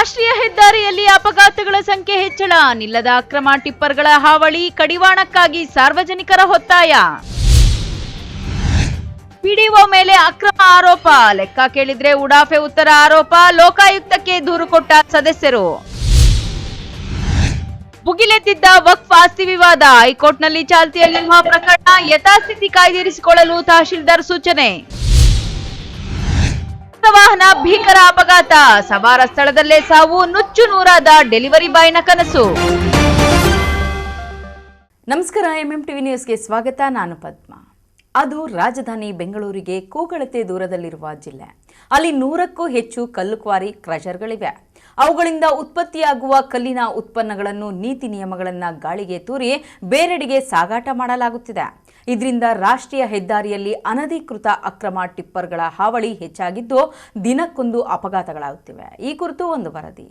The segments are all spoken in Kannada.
ರಾಷ್ಟ್ರೀಯ ಹೆದ್ದಾರಿಯಲ್ಲಿ ಅಪಘಾತಗಳ ಸಂಖ್ಯೆ ಹೆಚ್ಚಳ, ನಿಲ್ಲದ ಅಕ್ರಮ ಟಿಪ್ಪರ್ಗಳ ಹಾವಳಿ, ಕಡಿವಾಣಕ್ಕಾಗಿ ಸಾರ್ವಜನಿಕರ ಒತ್ತಾಯ. ಪಿಡಿಒ ಮೇಲೆ ಅಕ್ರಮ ಆರೋಪ, ಲೆಕ್ಕ ಕೇಳಿದ್ರೆ ಉಡಾಫೆ ಉತ್ತರ ಆರೋಪ, ಲೋಕಾಯುಕ್ತಕ್ಕೆ ದೂರು ಕೊಟ್ಟ ಸದಸ್ಯರು. ಭುಗಿಲೆದ್ದಿದ್ದ ವಕ್ಫ್ ಆಸ್ತಿ ವಿವಾದ, ಹೈಕೋರ್ಟ್ನಲ್ಲಿ ಚಾಲ್ತಿಯಲ್ಲಿರುವ ಪ್ರಕರಣ ಯಥಾಸ್ಥಿತಿ ಕಾಯ್ದಿರಿಸಿಕೊಳ್ಳಲು ತಹಶೀಲ್ದಾರ್ ಸೂಚನೆ. ವಾಹನ ಭೀಕರ ಅಪಘಾತ, ಸವಾರ ಸ್ಥಳದಲ್ಲೇ ಸಾವು, ನುಚ್ಚು ನೂರಾದ ಡೆಲಿವರಿ ಬಾಯ್ನ ಕನಸು. ನಮಸ್ಕಾರ, ಎಂಎಂಟಿವಿ ನ್ಯೂಸ್ಗೆ ಸ್ವಾಗತ. ನಾನು ಪದ್ಮ. ಅದು ರಾಜಧಾನಿ ಬೆಂಗಳೂರಿಗೆ ಕೂಗಳತೆ ದೂರದಲ್ಲಿರುವ ಜಿಲ್ಲೆ. ಅಲ್ಲಿ 100ಕ್ಕೂ ಹೆಚ್ಚು ಕಲ್ಲು ಕ್ವಾರಿ ಕ್ರಷರ್ಗಳಿವೆ. ಅವುಗಳಿಂದ ಉತ್ಪತ್ತಿಯಾಗುವ ಕಲ್ಲಿನ ಉತ್ಪನ್ನಗಳನ್ನು ನೀತಿ ನಿಯಮಗಳನ್ನು ಗಾಳಿಗೆ ತೂರಿ ಬೇರೆಡೆಗೆ ಸಾಗಾಟ ಮಾಡಲಾಗುತ್ತಿದೆ. ಇದರಿಂದ ರಾಷ್ಟ್ರೀಯ ಹೆದ್ದಾರಿಯಲ್ಲಿ ಅನಧಿಕೃತ ಅಕ್ರಮ ಟಿಪ್ಪರ್ಗಳ ಹಾವಳಿ ಹೆಚ್ಚಾಗಿದ್ದು ದಿನಕ್ಕೊಂದು ಅಪಘಾತಗಳಾಗುತ್ತಿವೆ. ಈ ಕುರಿತು ಒಂದು ವರದಿ.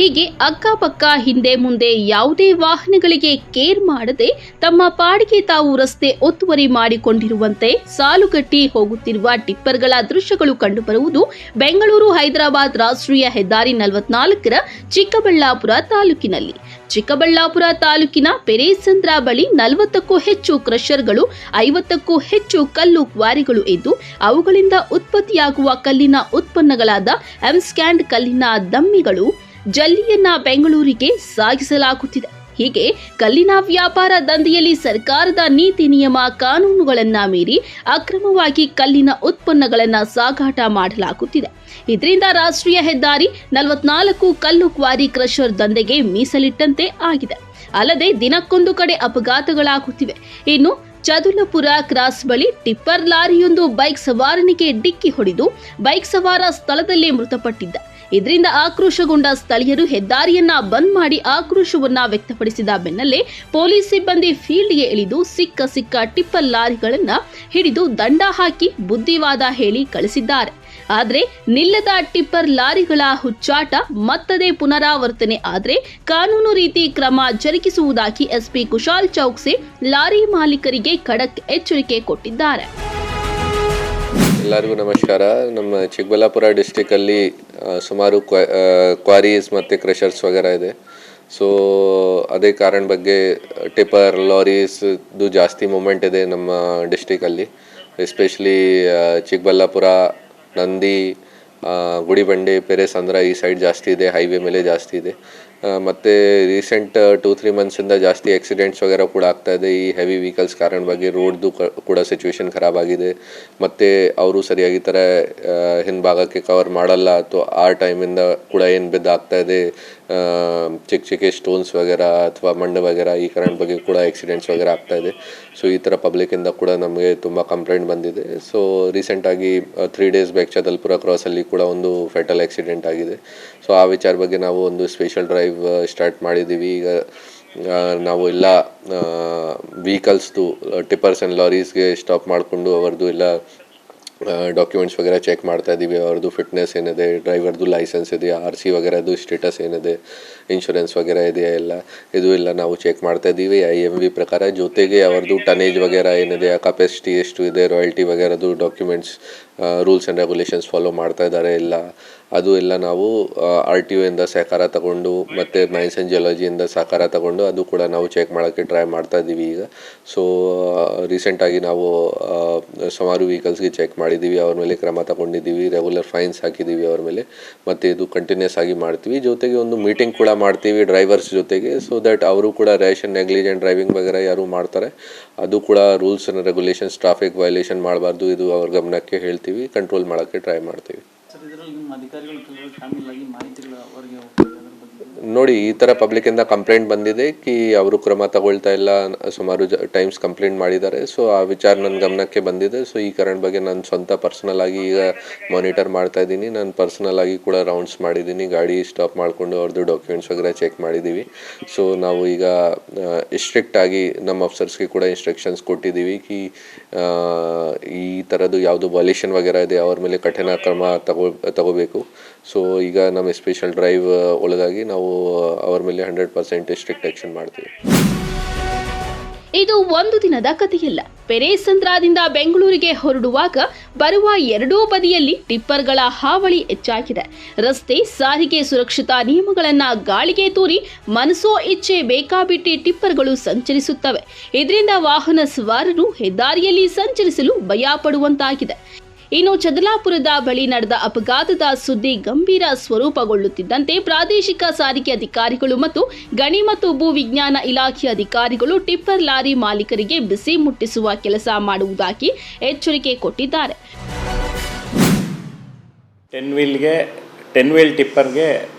ಹೀಗೆ ಅಕ್ಕಪಕ್ಕ ಹಿಂದೆ ಮುಂದೆ ಯಾವುದೇ ವಾಹನಗಳಿಗೆ ಕೇರ್ ಮಾಡದೆ ತಮ್ಮ ಪಾಡಿಗೆ ತಾವು ರಸ್ತೆ ಒತ್ತುವರಿ ಮಾಡಿಕೊಂಡಿರುವಂತೆ ಸಾಲುಗಟ್ಟಿ ಹೋಗುತ್ತಿರುವ ಟಿಪ್ಪರ್ಗಳ ದೃಶ್ಯಗಳು ಕಂಡುಬರುವುದು ಬೆಂಗಳೂರು ಹೈದರಾಬಾದ್ ರಾಷ್ಟ್ರೀಯ ಹೆದ್ದಾರಿ 44ರ ಚಿಕ್ಕಬಳ್ಳಾಪುರ ತಾಲೂಕಿನಲ್ಲಿ. ಚಿಕ್ಕಬಳ್ಳಾಪುರ ತಾಲೂಕಿನ ಪೆರೇಸಂದ್ರ ಬಳಿ 40ಕ್ಕೂ ಹೆಚ್ಚು ಕ್ರಷರ್ಗಳು, 50ಕ್ಕೂ ಹೆಚ್ಚು ಕಲ್ಲು ಕ್ವಾರಿಗಳು ಇದ್ದು ಅವುಗಳಿಂದ ಉತ್ಪತ್ತಿಯಾಗುವ ಕಲ್ಲಿನ ಉತ್ಪನ್ನಗಳಾದ ಎಂಸ್ಕ್ಯಾಂಡ್ ಕಲ್ಲಿನ ದಮ್ಮಿಗಳು, ಜಲ್ಲಿಯನ್ನ ಬೆಂಗಳೂರಿಗೆ ಸಾಗಿಸಲಾಗುತ್ತಿದೆ. ಹೀಗೆ ಕಲ್ಲಿನ ವ್ಯಾಪಾರ ದಂಧೆಯಲ್ಲಿ ಸರ್ಕಾರದ ನೀತಿ ನಿಯಮ ಕಾನೂನುಗಳನ್ನ ಮೀರಿ ಅಕ್ರಮವಾಗಿ ಕಲ್ಲಿನ ಉತ್ಪನ್ನಗಳನ್ನ ಸಾಗಾಟ ಮಾಡಲಾಗುತ್ತಿದೆ. ಇದರಿಂದ ರಾಷ್ಟ್ರೀಯ ಹೆದ್ದಾರಿ 44 ಕಲ್ಲು ಕ್ವಾರಿ ಕ್ರಷರ್ ದಂಧೆಗೆ ಮೀಸಲಿಟ್ಟಂತೆ ಆಗಿದೆ. ಅಲ್ಲದೆ ದಿನಕ್ಕೊಂದು ಕಡೆ ಅಪಘಾತಗಳಾಗುತ್ತಿವೆ. ಇನ್ನು ಚದುಲಪುರ ಕ್ರಾಸ್ ಬಳಿ ಟಿಪ್ಪರ್ ಲಾರಿಯೊಂದು ಬೈಕ್ ಸವಾರನಿಗೆ ಡಿಕ್ಕಿ ಹೊಡೆದು ಬೈಕ್ ಸವಾರ ಸ್ಥಳದಲ್ಲೇ ಮೃತಪಟ್ಟಿದ್ದ. ಇದರಿಂದ ಆಕ್ರೋಶಗೊಂಡ ಸ್ಥಳೀಯರು ಹೆದ್ದಾರಿಯನ್ನ ಬಂದ್ ಮಾಡಿ ಆಕ್ರೋಶವನ್ನ ವ್ಯಕ್ತಪಡಿಸಿದ ಬೆನ್ನಲ್ಲೇ ಪೊಲೀಸ್ ಸಿಬ್ಬಂದಿ ಫೀಲ್ಡ್ಗೆ ಇಳಿದು ಸಿಕ್ಕ ಟಿಪ್ಪರ್ ಲಾರಿಗಳನ್ನ ಹಿಡಿದು ದಂಡ ಹಾಕಿ ಬುದ್ಧಿವಾದ ಹೇಳಿ ಕಳಿಸಿದ್ದಾರೆ. ಆದರೆ ನಿಲ್ಲದ ಟಿಪ್ಪರ್ ಲಾರಿಗಳ ಹುಚ್ಚಾಟ ಮತ್ತದೇ ಪುನರಾವರ್ತನೆ ಆದರೆ ಕಾನೂನು ರೀತಿ ಕ್ರಮ ಜರುಗಿಸುವುದಾಗಿ ಎಸ್ಪಿ ಕುಶಾಲ್ ಚೌಕ್ಸೆ ಲಾರಿ ಮಾಲೀಕರಿಗೆ ಖಡಕ್ ಎಚ್ಚರಿಕೆ ಕೊಟ್ಟಿದ್ದಾರೆ. ಎಲ್ಲರಿಗೂ ನಮಸ್ಕಾರ. ನಮ್ಮ ಚಿಕ್ಕಬಳ್ಳಾಪುರ ಡಿಸ್ಟಿಕಲ್ಲಿ ಸುಮಾರು ಕ್ವಾರೀಸ್ ಮತ್ತು ಕ್ರಷರ್ಸ್ ವಗೇರಾ ಇದೆ. ಸೊ ಅದೇ ಕಾರಣ ಬಗ್ಗೆ ಟಿಪ್ಪರ್ ಲಾರೀಸ್ದು ಜಾಸ್ತಿ ಮೂಮೆಂಟ್ ಇದೆ ನಮ್ಮ ಡಿಸ್ಟಿಕಲ್ಲಿ. ಎಸ್ಪೆಷಲಿ ಚಿಕ್ಕಬಳ್ಳಾಪುರ, ನಂದಿ, ಗುಡಿಬಂಡೆ, ಪೆರೇಸಂದ್ರ ಈ ಸೈಡ್ ಜಾಸ್ತಿ ಇದೆ, ಹೈವೇ ಮೇಲೆ ಜಾಸ್ತಿ ಇದೆ. ಮತ್ತು ರೀಸೆಂಟ್ 2-3 ಮಂತ್ಸಿಂದ ಜಾಸ್ತಿ ಆಕ್ಸಿಡೆಂಟ್ಸ್ ವಗೇರಾ ಕೂಡ ಆಗ್ತಾ ಇದೆ ಈ ಹೆವಿ ವೆಹಿಕಲ್ಸ್ ಕಾರಣ ಬಗ್ಗೆ. ರೋಡ್ದು ಕೂಡ ಸಿಚುವೇಶನ್ ಖರಾಬ್ ಆಗಿದೆ. ಮತ್ತು ಅವರು ಸರಿಯಾಗಿ ಥರ ಹಿಂಭಾಗಕ್ಕೆ ಕವರ್ ಮಾಡಲ್ಲ, ಅಥವಾ ಆ ಟೈಮಿಂದ ಕೂಡ ಏನು ಬಿದ್ದಾಗ್ತಾ ಇದೆ, ಚಿಕ್ಕ ಸ್ಟೋನ್ಸ್ ವಗೇರಾ ಅಥವಾ ಮಣ್ಣು ವಗೇರಾ, ಈ ಕಾರಣ ಬಗ್ಗೆ ಕೂಡ ಆಕ್ಸಿಡೆಂಟ್ಸ್ ವಗೇರಾ ಆಗ್ತಾ ಇದೆ. ಸೊ ಈ ಥರ ಪಬ್ಲಿಕ್ಕಿಂದ ಕೂಡ ನಮಗೆ ತುಂಬ ಕಂಪ್ಲೇಂಟ್ ಬಂದಿದೆ. ಸೊ ರೀಸೆಂಟಾಗಿ 3 days ಬ್ಯಾಕ್ ಚದಲ್ಪುರ ಕ್ರಾಸಲ್ಲಿ ಕೂಡ ಒಂದು ಫೆಟಲ್ ಆಕ್ಸಿಡೆಂಟ್ ಆಗಿದೆ. ಸೊ ಆ ವಿಚಾರ ಬಗ್ಗೆ ನಾವು ಒಂದು ಸ್ಪೆಷಲ್ ಡ್ರೈವ್ ಸ್ಟಾರ್ಟ್ ಮಾಡಿದ್ದೀವಿ. ಈಗ ನಾವು ಎಲ್ಲ ವೆಹಿಕಲ್ಸ್ದು ಟಿಪ್ಪರ್ಸ್ ಆ್ಯಂಡ್ ಲಾರೀಸ್ಗೆ ಸ್ಟಾಪ್ ಮಾಡಿಕೊಂಡು ಅವರದ್ದು ಎಲ್ಲ ಡಾಕ್ಯುಮೆಂಟ್ಸ್ ವಗೇರಾ ಚೆಕ್ ಮಾಡ್ತಾ ಇದ್ದೀವಿ. ಅವ್ರದ್ದು ಫಿಟ್ನೆಸ್ ಏನಿದೆ, ಡ್ರೈವರ್ದು ಲೈಸೆನ್ಸ್ ಇದೆಯಾ, RC ವಗೇರಾದು ಸ್ಟೇಟಸ್ ಏನಿದೆ, ಇನ್ಶೂರೆನ್ಸ್ ವಗೇರಾ ಇದೆಯಾ, ಇದು ಎಲ್ಲ ನಾವು ಚೆಕ್ ಮಾಡ್ತಾ ಇದ್ದೀವಿ IMV ಪ್ರಕಾರ. ಜೊತೆಗೆ ಅವ್ರದ್ದು ಟನೇಜ್ ವಗೇರಾ ಏನಿದೆ, ಕೆಪಾಸಿಟಿ ಎಷ್ಟು ಇದೆ, ರಾಯಲ್ಟಿ ವಗೇರಾದು documents, rules and regulations follow ಮಾಡ್ತಾ ಇದ್ದಾರೆ ಇಲ್ಲ, ಅದು ಎಲ್ಲ ನಾವು RTO ಇಂದ ಸಹಕಾರ ತಗೊಂಡು ಮತ್ತು ಮೈನ್ಸ್ ಆ್ಯಂಡ್ ಜಿಯಾಲಜಿಯಿಂದ ಸಹಕಾರ ತಗೊಂಡು ಅದು ಕೂಡ ನಾವು ಚೆಕ್ ಮಾಡೋಕ್ಕೆ ಟ್ರೈ ಮಾಡ್ತಾ ಇದ್ದೀವಿ ಈಗ. ಸೊ ರೀಸೆಂಟಾಗಿ ನಾವು ಸುಮಾರು ವೆಹಿಕಲ್ಸ್ಗೆ ಚೆಕ್ ಮಾಡಿದ್ದೀವಿ, ಅವ್ರ ಮೇಲೆ ಕ್ರಮ ತಗೊಂಡಿದ್ದೀವಿ, ರೆಗ್ಯುಲರ್ ಫೈನ್ಸ್ ಹಾಕಿದ್ದೀವಿ ಅವ್ರ ಮೇಲೆ, ಮತ್ತು ಇದು ಕಂಟಿನ್ಯೂಸ್ ಆಗಿ ಮಾಡ್ತೀವಿ. ಜೊತೆಗೆ ಒಂದು ಮೀಟಿಂಗ್ ಕೂಡ ಮಾಡ್ತೀವಿ ಡ್ರೈವರ್ಸ್ ಜೊತೆಗೆ, ಸೊ ದ್ಯಾಟ್ ಅವರು ಕೂಡ ರ್ಯಾಶ್ ಆ್ಯಂಡ್ ನೆಗ್ಲಿಜೆಂಟ್ ಡ್ರೈವಿಂಗ್ ವಗೇರಾ ಯಾರು ಮಾಡ್ತಾರೆ ಅದು ಕೂಡ rules and regulations, traffic violation ಮಾಡಬಾರ್ದು, ಇದು ಅವ್ರ ಗಮನಕ್ಕೆ ಹೇಳ್ತೀವಿ, ಕಂಟ್ರೋಲ್ ಮಾಡೋಕ್ಕೆ ಟ್ರೈ ಮಾಡ್ತೀವಿ. ನೋಡಿ, ಈ ಥರ ಪಬ್ಲಿಕ್ಕಿಂದ ಕಂಪ್ಲೇಂಟ್ ಬಂದಿದೆ ಕಿ ಅವರು ಕ್ರಮ ತಗೊಳ್ತಾ ಇಲ್ಲ, ಸುಮಾರು ಟೈಮ್ಸ್ ಕಂಪ್ಲೇಂಟ್ ಮಾಡಿದ್ದಾರೆ. ಸೊ ಆ ವಿಚಾರ ನನ್ನ ಗಮನಕ್ಕೆ ಬಂದಿದೆ. ಸೊ ಈ ಕಾರಣ ಬಗ್ಗೆ ನಾನು ಸ್ವಂತ ಪರ್ಸನಲ್ ಆಗಿ ಈಗ ಮಾನಿಟರ್ ಮಾಡ್ತಾ ಇದ್ದೀನಿ. ನಾನು ಪರ್ಸನಲ್ ಆಗಿ ಕೂಡ ರೌಂಡ್ಸ್ ಮಾಡಿದ್ದೀನಿ, ಗಾಡಿ ಸ್ಟಾಪ್ ಮಾಡಿಕೊಂಡು ಅವ್ರದ್ದು ಡಾಕ್ಯುಮೆಂಟ್ಸ್ ವಗैरह ಚೆಕ್ ಮಾಡಿದ್ದೀವಿ. ಸೊ ನಾವು ಈಗ ಸ್ಟ್ರಿಕ್ಟ್ ಆಗಿ ನಮ್ಮ ಅಫ್ಸರ್ಸ್ಗೆ ಕೂಡ ಇನ್ಸ್ಟ್ರಕ್ಷನ್ಸ್ ಕೊಟ್ಟಿದ್ದೀವಿ ಕಿ ಈ ಥರದ್ದು ಯಾವುದು ವಾಲೇಷನ್ ವगैरह ಇದೆ ಅವ್ರ ಮೇಲೆ ಕಠಿಣ ಕ್ರಮ ತಗೋಬೇಕು. ಸೊ ಈಗ ನಮ್ಮ ಸ್ಪೆಷಲ್ ಡ್ರೈವ್ ಒಳಗಾಗಿ ನಾವು ಅವರ ಮೇಲೆ 100% ಸ್ಟ್ರಿಕ್ಟ್ ಆಕ್ಷನ್ ಮಾಡ್ತೀವಿ. ಇದು ಒಂದು ದಿನದ ಕಥೆಯಲ್ಲ. ಪೆರೇಸಂದ್ರದಿಂದ ಬೆಂಗಳೂರಿಗೆ ಹೊರಡುವಾಗ ಬರುವ ಎರಡೂ ಬದಿಯಲ್ಲಿ ಟಿಪ್ಪರ್ಗಳ ಹಾವಳಿ ಹೆಚ್ಚಾಗಿದೆ. ರಸ್ತೆ ಸಾರಿಗೆ ಸುರಕ್ಷತಾ ನಿಯಮಗಳನ್ನ ಗಾಳಿಗೆ ತೂರಿ ಮನಸೋ ಇಚ್ಛೆ ಬೇಕಾಬಿಟ್ಟಿ ಟಿಪ್ಪರ್ಗಳು ಸಂಚರಿಸುತ್ತವೆ. ಇದರಿಂದ ವಾಹನ ಸವಾರರು ಹೆದ್ದಾರಿಯಲ್ಲಿ ಸಂಚರಿಸಲು ಭಯ ಪಡುವಂತಾಗಿದೆ. ಇನ್ನು ಚದಲಾಪುರದ ಬಳಿ ನಡೆದ ಅಪಘಾತದ ಸುದ್ದಿ ಗಂಭೀರ ಸ್ವರೂಪಗೊಳ್ಳುತ್ತಿದ್ದಂತೆ ಪ್ರಾದೇಶಿಕ ಸಾರಿಗೆ ಅಧಿಕಾರಿಗಳು ಮತ್ತು ಗಣಿ ಮತ್ತು ಭೂ ವಿಜ್ಞಾನ ಇಲಾಖೆ ಅಧಿಕಾರಿಗಳು ಟಿಪ್ಪರ್ ಲಾರಿ ಮಾಲೀಕರಿಗೆ ಬಿಸಿ ಮುಟ್ಟಿಸುವ ಕೆಲಸ ಮಾಡುವುದಾಗಿ ಎಚ್ಚರಿಕೆ ಕೊಟ್ಟಿದ್ದಾರೆ. 10 ವೀಲ್ ಟಿಪ್ಪರ್ಗೆ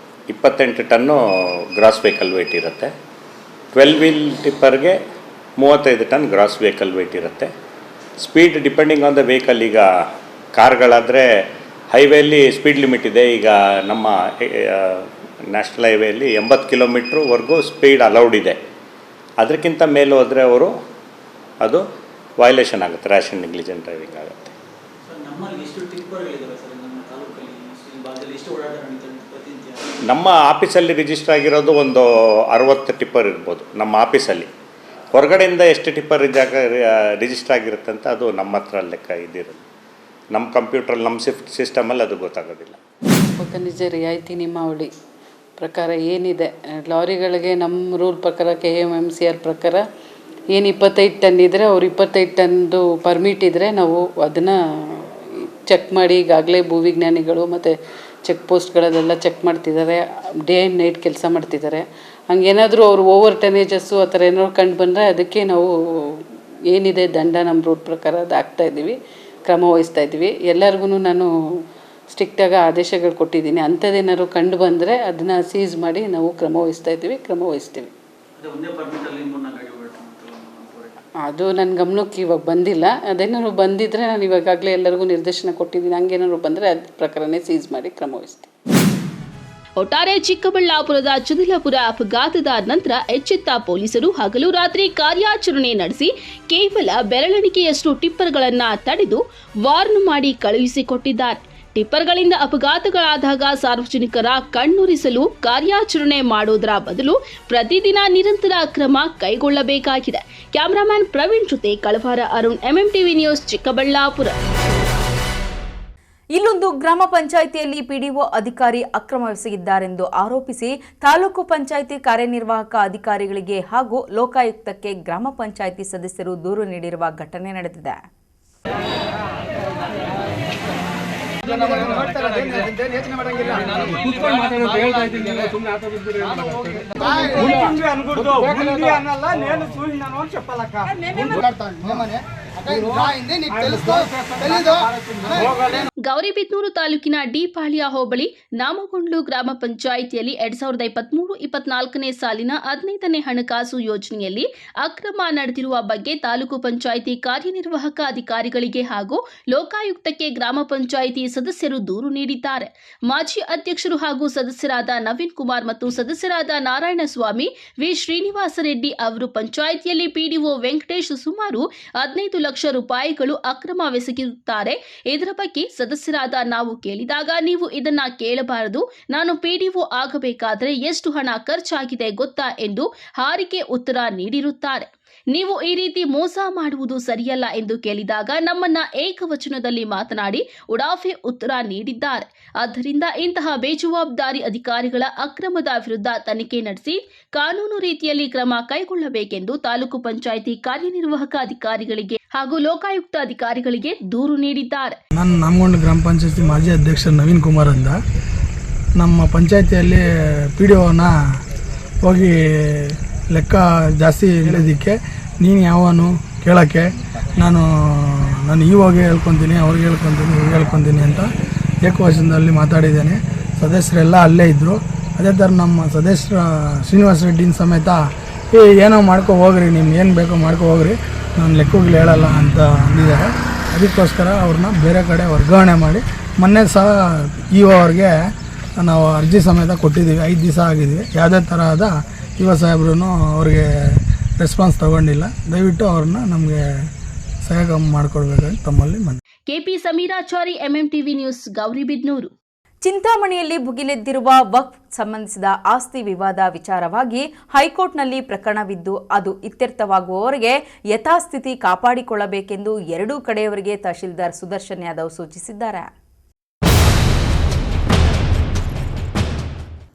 28 ಟನ್ನು ಗ್ರಾಸ್ ವೆಹಿಕಲ್ ವೇಟ್ ಇರುತ್ತೆ. 12 ವೀಲ್ ಟಿಪ್ಪರ್ಗೆ 35 ಟನ್ ಗ್ರಾಸ್ ವೆಹಿಕಲ್ ವೇಟ್ ಇರುತ್ತೆ. Speed depending on the vehicle. ಈಗ ಕಾರ್ಗಳಾದರೆ ಹೈವೇಲಿ ಸ್ಪೀಡ್ ಲಿಮಿಟ್ ಇದೆ. ಈಗ ನಮ್ಮ ನ್ಯಾಷನಲ್ ಹೈವೇಲಿ 80 ಕಿಲೋಮೀಟ್ರ್ವರೆಗೂ ಸ್ಪೀಡ್ ಅಲೌಡ್ ಇದೆ. ಅದಕ್ಕಿಂತ ಮೇಲೆ ಹೋದರೆ ಅದು ವೈಲೇಷನ್ ಆಗುತ್ತೆ, ರ್ಯಾಶ್ ಆ್ಯಂಡ್ ನೆಗ್ಲಿಜೆಂಟ್ ಡ್ರೈವಿಂಗ್ ಆಗುತ್ತೆ. ನಮ್ಮ ಆಫೀಸಲ್ಲಿ ರಿಜಿಸ್ಟರ್ ಆಗಿರೋದು ಒಂದು 60 ಟಿಪ್ಪರ್ ಇರ್ಬೋದು ನಮ್ಮ ಆಫೀಸಲ್ಲಿ. ಹೊರಗಡೆಯಿಂದ ಎಷ್ಟು ಟಿಪ್ಪರ್ ರಿಜಿಸ್ಟರ್ ಆಗಿರುತ್ತೆ ಅಂತ ಅದು ನಮ್ಮ ಹತ್ರ ಲೆಕ್ಕ ಇದ್ದಿರೋದು. ನಮ್ಮ ಕಂಪ್ಯೂಟ್ರಲ್ಲಿ ನಮ್ಮ ಸಿಸ್ಟಮಲ್ಲಿ ಅದು ಗೊತ್ತಾಗೋದಿಲ್ಲ. ಖನಿಜ ರಿಯಾಯಿತಿ ನಿಯಮಾವಳಿ ಪ್ರಕಾರ ಏನಿದೆ, ಲಾರಿಗಳಿಗೆ ನಮ್ಮ ರೂಲ್ ಪ್ರಕಾರ KMMCR ಪ್ರಕಾರ ಏನು 25 ಟನ್ ಇದ್ದರೆ ಅವ್ರು 25 ಟನ್ದು ಪರ್ಮಿಟ್ ಇದ್ದರೆ ನಾವು ಅದನ್ನು ಚೆಕ್ ಮಾಡಿ ಈಗಾಗಲೇ ಭೂವಿಜ್ಞಾನಿಗಳು ಮತ್ತು ಚೆಕ್ ಪೋಸ್ಟ್ಗಳಲ್ಲೆಲ್ಲ ಚೆಕ್ ಮಾಡ್ತಿದ್ದಾರೆ. ಡೇ ಆ್ಯಂಡ್ ನೈಟ್ ಕೆಲಸ ಮಾಡ್ತಿದ್ದಾರೆ. ಹಂಗೇನಾದರೂ ಅವರು ಓವರ್ ಟನೇಜಸ್ಸು ಆ ಥರ ಏನಾದ್ರು ಕಂಡು ಬಂದರೆ ಅದಕ್ಕೆ ನಾವು ಏನಿದೆ ದಂಡ ನಮ್ಮ ರೂಲ್ ಪ್ರಕಾರ ಅದು ಹಾಕ್ತಾಯಿದ್ದೀವಿ, ಕ್ರಮ ವಹಿಸ್ತಾ ಇದ್ದೀವಿ. ಎಲ್ಲರಿಗೂ ನಾನು ಸ್ಟ್ರಿಕ್ಟಾಗಿ ಆದೇಶಗಳು ಕೊಟ್ಟಿದ್ದೀನಿ. ಅಂಥದ್ದೇನಾದ್ರು ಕಂಡು ಬಂದರೆ ಅದನ್ನು ಸೀಸ್ ಮಾಡಿ ನಾವು ಕ್ರಮ ವಹಿಸ್ತೀವಿ. ಅದು ನನ್ನ ಗಮನಕ್ಕೆ ಇವಾಗ ಬಂದಿಲ್ಲ. ಅದೇನಾದ್ರು ಬಂದಿದ್ದರೆ ನಾನು ಇವಾಗಲೇ ಎಲ್ಲರಿಗೂ ನಿರ್ದೇಶನ ಕೊಟ್ಟಿದ್ದೀನಿ. ಹಂಗೇನಾದ್ರು ಬಂದರೆ ಅದ್ರ ಪ್ರಕಾರನೇ ಸೀಸ್ ಮಾಡಿ ಕ್ರಮ ವಹಿಸ್ತೀವಿ. ಒಟ್ಟಾರೆ ಚಿಕ್ಕಬಳ್ಳಾಪುರದ ಚದಲಾಪುರ ಅಪಘಾತದ ನಂತರ ಎಚ್ಚೆತ್ತ ಪೊಲೀಸರು ಹಗಲು ರಾತ್ರಿ ಕಾರ್ಯಾಚರಣೆ ನಡೆಸಿ ಕೇವಲ ಬೆರಳೆಣಿಕೆಯಷ್ಟು ಟಿಪ್ಪರ್ಗಳನ್ನು ತಡೆದು ವಾರ್ನ್ ಮಾಡಿ ಕಳುಹಿಸಿಕೊಟ್ಟಿದ್ದಾರೆ. ಟಿಪ್ಪರ್ಗಳಿಂದ ಅಪಘಾತಗಳಾದಾಗ ಸಾರ್ವಜನಿಕರ ಕಣ್ಣುರಿಸಲು ಕಾರ್ಯಾಚರಣೆ ಮಾಡೋದರ ಬದಲು ಪ್ರತಿದಿನ ನಿರಂತರ ಕ್ರಮ ಕೈಗೊಳ್ಳಬೇಕಾಗಿದೆ. ಕ್ಯಾಮರಾಮನ್ ಪ್ರವೀಣ್ ಜೊತೆ ಕಳವಾರ ಅರುಣ್, MMTV ನ್ಯೂಸ್, ಚಿಕ್ಕಬಳ್ಳಾಪುರ. ಇಲ್ಲೊಂದು ಗ್ರಾಮ ಪಂಚಾಯಿತಿಯಲ್ಲಿ PDO ಅಧಿಕಾರಿ ಅಕ್ರಮವೆಸಗಿದ್ದಾರೆಂದು ಆರೋಪಿಸಿ ತಾಲೂಕು ಪಂಚಾಯಿತಿ ಕಾರ್ಯನಿರ್ವಾಹಕ ಅಧಿಕಾರಿಗಳಿಗೆ ಹಾಗೂ ಲೋಕಾಯುಕ್ತಕ್ಕೆ ಗ್ರಾಮ ಪಂಚಾಯಿತಿ ಸದಸ್ಯರು ದೂರು ನೀಡಿರುವ ಘಟನೆ ನಡೆದಿದೆ. ಗೌರಿಬಿದನೂರು ತಾಲೂಕಿನ ಡಿಪಾಳ್ಯ ಹೋಬಳಿ ನಾಮಗೊಂಡ್ಲು ಗ್ರಾಮ ಪಂಚಾಯಿತಿಯಲ್ಲಿ 2023-24ನೇ ಸಾಲಿನ 15ನೇ ಹಣಕಾಸು ಯೋಜನೆಯಲ್ಲಿ ಅಕ್ರಮ ನಡೆದಿರುವ ಬಗ್ಗೆ ತಾಲೂಕು ಪಂಚಾಯಿತಿ ಕಾರ್ಯನಿರ್ವಾಹಕ ಅಧಿಕಾರಿಗಳಿಗೆ ಹಾಗೂ ಲೋಕಾಯುಕ್ತಕ್ಕೆ ಗ್ರಾಮ ಪಂಚಾಯಿತಿ ಸದಸ್ಯರು ದೂರು ನೀಡಿದ್ದಾರೆ. ಮಾಜಿ ಅಧ್ಯಕ್ಷರು ಹಾಗೂ ಸದಸ್ಯರಾದ ನವೀನ್ ಕುಮಾರ್ ಮತ್ತು ಸದಸ್ಯರಾದ ನಾರಾಯಣಸ್ವಾಮಿ, ವಿ ಶ್ರೀನಿವಾಸ ರೆಡ್ಡಿ ಅವರು ಪಂಚಾಯಿತಿಯಲ್ಲಿ PDO ವೆಂಕಟೇಶ್ ಸುಮಾರು 15 ಲಕ್ಷ ರೂಪಾಯಿಗಳು ಅಕ್ರಮವೆಸಗಿರುತ್ತಾರೆ. ಇದರ ಬಗ್ಗೆ ಸದಸ್ಯರಾದ ನಾವು ಕೇಳಿದಾಗ, ನೀವು ಇದನ್ನ ಕೇಳಬಾರದು, ನಾನು PDO ಆಗಬೇಕಾದ್ರೆ ಎಷ್ಟು ಹಣ ಖರ್ಚಾಗಿದೆ ಗೊತ್ತಾ ಎಂದು ಹಾರಿಕೆ ಉತ್ತರ ನೀಡಿರುತ್ತಾರೆ. ನೀವು ಈ ರೀತಿ ಮೋಸ ಮಾಡುವುದು ಸರಿಯಲ್ಲ ಎಂದು ಕೇಳಿದಾಗ ನಮ್ಮನ್ನ ಏಕವಚನದಲ್ಲಿ ಮಾತನಾಡಿ ಉಡಾಫೆ ಉತ್ತರ ನೀಡಿದ್ದಾರೆ. ಆದ್ದರಿಂದ ಇಂತಹ ಬೇಜವಾಬ್ದಾರಿ ಅಧಿಕಾರಿಗಳ ಅಕ್ರಮದ ವಿರುದ್ಧ ತನಿಖೆ ನಡೆಸಿ ಕಾನೂನು ರೀತಿಯಲ್ಲಿ ಕ್ರಮ ಕೈಗೊಳ್ಳಬೇಕೆಂದು ತಾಲೂಕು ಪಂಚಾಯಿತಿ ಕಾರ್ಯನಿರ್ವಾಹಕ ಅಧಿಕಾರಿಗಳಿಗೆ ಹಾಗೂ ಲೋಕಾಯುಕ್ತ ಅಧಿಕಾರಿಗಳಿಗೆ ದೂರು ನೀಡಿದ್ದಾರೆ. ನಾನು ನಾಮಗೊಂಡ ಗ್ರಾಮ ಪಂಚಾಯತಿ ಮಾಜಿ ಅಧ್ಯಕ್ಷ ನವೀನ್ ಕುಮಾರ್ ಅಂತ. ನಮ್ಮ ಪಂಚಾಯತಿಯಲ್ಲಿ PDOನ ಹೋಗಿ ಲೆಕ್ಕ ಜಾಸ್ತಿ ಇಲ್ಲದಕ್ಕೆ ನೀನು ಯಾವನು ಕೇಳೋಕ್ಕೆ ನಾನು ಇವಾಗ ಹೇಳ್ಕೊತೀನಿ, ಅವ್ರಿಗೆ ಹೇಳ್ಕೊತೀನಿ, ಇವ್ರಿಗೆ ಹೇಳ್ಕೊತೀನಿ ಅಂತ ಏಕವಚನದಲ್ಲಿ ಮಾತಾಡಿದ್ದೇನೆ. ಸದಸ್ಯರೆಲ್ಲ ಅಲ್ಲೇ ಇದ್ದರು. ಅದೇ ಥರ ನಮ್ಮ ಸದಸ್ಯರ ಶ್ರೀನಿವಾಸ ರೆಡ್ಡಿನ ಸಮೇತ ಏನೋ ಮಾಡ್ಕೊ ಹೋಗ್ರಿ, ನಿಮ್ಗೆ ಏನು ಬೇಕೋ ಮಾಡ್ಕೊ ಹೋಗ್ರಿ, ನಾನು ಲೆಕ್ಕಗಳು ಹೇಳಲ್ಲ ಅಂತ ಅಂದಿದ್ದಾರೆ. ಅದಕ್ಕೋಸ್ಕರ ಅವ್ರನ್ನ ಬೇರೆ ಕಡೆ ವರ್ಗಾವಣೆ ಮಾಡಿ ಮೊನ್ನೆ ಸಹ ಅವ್ರಿಗೆ ನಾವು ಅರ್ಜಿ ಸಮೇತ ಕೊಟ್ಟಿದ್ದೀವಿ. 5 ದಿವಸ ಆಗಿದ್ವಿ. ಯಾವುದೇ ಥರದ ಸಾಹೇಬ್ರು ಅವ್ರಿಗೆ ರೆಸ್ಪಾನ್ಸ್ ತಗೊಂಡಿಲ್ಲ. ದಯವಿಟ್ಟು ಅವ್ರನ್ನ ನಮಗೆ ಸಹಾಯ ಮಾಡಿಕೊಡ್ಬೇಕಂತ ತಮ್ಮಲ್ಲಿ ಮನವಿ. K P Sameerachari, MMTV news, Gauribidanur. ಚಿಂತಾಮಣಿಯಲ್ಲಿ ಭುಗಿಲೆದ್ದಿರುವ ವಕ್ಫ್ ಸಂಬಂಧಿಸಿದ ಆಸ್ತಿ ವಿವಾದ ವಿಚಾರವಾಗಿ ಹೈಕೋರ್ಟ್ನಲ್ಲಿ ಪ್ರಕರಣವಿದ್ದು ಅದು ಇತ್ಯರ್ಥವಾಗುವವರೆಗೆ ಯಥಾಸ್ಥಿತಿ ಕಾಪಾಡಿಕೊಳ್ಳಬೇಕೆಂದು ಎರಡೂ ಕಡೆಯವರಿಗೆ ತಹಶೀಲ್ದಾರ್ ಸುದರ್ಶನ್ ಯಾದವ್ ಸೂಚಿಸಿದ್ದಾರೆ.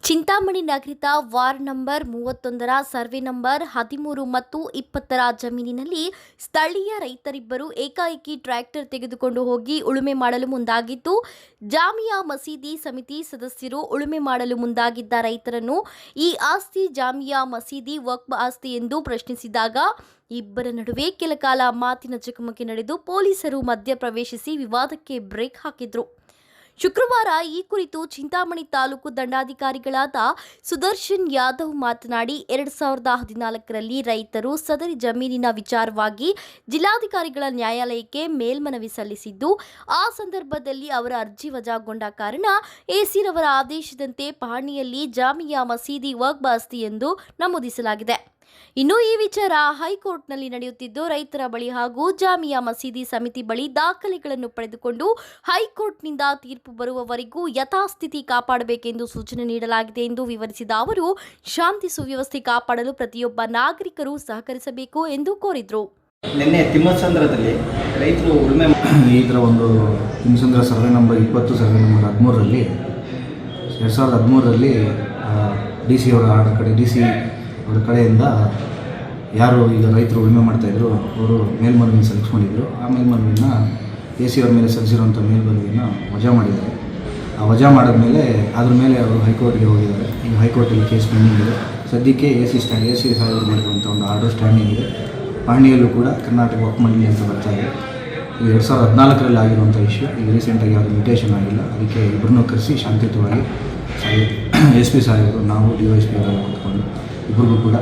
ಚಿಂತಾಮಣಿ ನಗರದ ವಾರ್ಡ್ ನಂಬರ್ 31ರ ಸರ್ವೆ ನಂಬರ್ 13 ಮತ್ತು 20ರ ಜಮೀನಿನಲ್ಲಿ ಸ್ಥಳೀಯ ರೈತರಿಬ್ಬರು ಏಕಾಏಕಿ ಟ್ರ್ಯಾಕ್ಟರ್ ತೆಗೆದುಕೊಂಡು ಹೋಗಿ ಉಳುಮೆ ಮಾಡಲು ಮುಂದಾಗಿದ್ದು, ಜಾಮಿಯಾ ಮಸೀದಿ ಸಮಿತಿ ಸದಸ್ಯರು ಉಳುಮೆ ಮಾಡಲು ಮುಂದಾಗಿದ್ದ ರೈತರನ್ನು ಈ ಆಸ್ತಿ ಜಾಮಿಯಾ ಮಸೀದಿ ವಕ್ಫ್ ಆಸ್ತಿ ಎಂದು ಪ್ರಶ್ನಿಸಿದಾಗ ಇಬ್ಬರ ನಡುವೆ ಕೆಲಕಾಲ ಮಾತಿನ ಚಕಮಕಿ ನಡೆದು ಪೊಲೀಸರು ಮಧ್ಯಪ್ರವೇಶಿಸಿ ವಿವಾದಕ್ಕೆ ಬ್ರೇಕ್ ಹಾಕಿದ್ರು. ಶುಕ್ರವಾರ ಈ ಕುರಿತು ಚಿಂತಾಮಣಿ ತಾಲೂಕು ದಂಡಾಧಿಕಾರಿಗಳಾದ ಸುದರ್ಶನ್ ಯಾದವ್ ಮಾತನಾಡಿ 2014ರಲ್ಲಿ ರೈತರು ಸದರಿ ಜಮೀನಿನ ವಿಚಾರವಾಗಿ ಜಿಲ್ಲಾಧಿಕಾರಿಗಳ ನ್ಯಾಯಾಲಯಕ್ಕೆ ಮೇಲ್ಮನವಿ ಸಲ್ಲಿಸಿದ್ದು, ಆ ಸಂದರ್ಭದಲ್ಲಿ ಅವರ ಅರ್ಜಿ ವಜಾಗೊಂಡ ಕಾರಣ ಎಸಿರವರ ಆದೇಶದಂತೆ ಪಹಣಿಯಲ್ಲಿ ಜಾಮಿಯಾ ಮಸೀದಿ ವಕ್ಫ್ ಆಸ್ತಿ ಎಂದು ನಮೂದಿಸಲಾಗಿದೆ. ಇನ್ನು ಈ ವಿಚಾರ ಹೈಕೋರ್ಟ್ನಲ್ಲಿ ನಡೆಯುತ್ತಿದ್ದು, ರೈತರ ಬಳಿ ಹಾಗೂ ಜಾಮಿಯಾ ಮಸೀದಿ ಸಮಿತಿ ಬಳಿ ದಾಖಲೆಗಳನ್ನು ಪಡೆದುಕೊಂಡು ಹೈಕೋರ್ಟ್ನಿಂದ ತೀರ್ಪು ಬರುವವರೆಗೂ ಯಥಾಸ್ಥಿತಿ ಕಾಪಾಡಬೇಕೆಂದು ಸೂಚನೆ ನೀಡಲಾಗಿದೆ ಎಂದು ವಿವರಿಸಿದ ಅವರು, ಶಾಂತಿ ಸುವ್ಯವಸ್ಥೆ ಕಾಪಾಡಲು ಪ್ರತಿಯೊಬ್ಬ ನಾಗರಿಕರು ಸಹಕರಿಸಬೇಕು ಎಂದು ಕೋರಿದರು. ನಿನ್ನೆ ತಿಮ್ಮಸಂದ್ರದಲ್ಲಿ ರೈತರು ಉಳುಮೆ ಇದರ ಒಂದು Thimmasandra survey number 20 survey number 13ರಲ್ಲಿ 2013ರಲ್ಲಿ ಡಿ ಸಿ ಅವರ ಕಡೆ ಅವರ ಕಡೆಯಿಂದ ಯಾರು ಈಗ ರೈತರು ಉಳುಮೆ ಮಾಡ್ತಾಯಿದ್ರು ಅವರು ಮೇಲ್ಮನವಿ ಸಲ್ಲಿಸ್ಕೊಂಡಿದ್ರು. ಆ ಮೇಲ್ಮನವಿನ ಎ ಸಿ ಅವ್ರ ಮೇಲೆ ಸಲ್ಲಿಸಿರುವಂಥ ಮೇಲ್ಮನವಿನ ವಜಾ ಮಾಡಿದ್ದಾರೆ. ಆ ವಜಾ ಮಾಡಿದ್ಮೇಲೆ ಅದ್ರ ಮೇಲೆ ಅವರು ಹೈಕೋರ್ಟ್ಗೆ ಹೋಗಿದ್ದಾರೆ. ಈಗ ಹೈಕೋರ್ಟಲ್ಲಿ ಕೇಸ್ ಪೆಂಡಿಂಗ್ ಇದೆ. ಸದ್ಯಕ್ಕೆ ಎ ಸಿ ಸಾಹೇಬರು ಮಾಡಿರುವಂಥ ಒಂದು ಆರ್ಡರ್ ಸ್ಟ್ಯಾಂಡಿಂಗ್ ಇದೆ. ಪಹಣಿಯಲ್ಲೂ ಕೂಡ ಕರ್ನಾಟಕ ವಕ್ಫ್ ಮಂಡಳಿ ಅಂತ ಬರ್ತಾ ಇದೆ. ಇದು 2014ರಲ್ಲಿ ಆಗಿರುವಂಥ ಇಶ್ಯೂ. ಈಗ ರೀಸೆಂಟಾಗಿ ಯಾವುದೇ ಮ್ಯೂಟೇಷನ್ ಆಗಿಲ್ಲ. ಅದಕ್ಕೆ ಇಬ್ಬರನ್ನೂ ಕರೆಸಿ ಶಾಂತಿಯುತವಾಗಿ SP ಸಾಹೇಬರು, ನಾವು DYSP ಅವರೆಲ್ಲ ಕೂತ್ಕೊಂಡು ಇಬ್ಬರಿಗೂ ಕೂಡ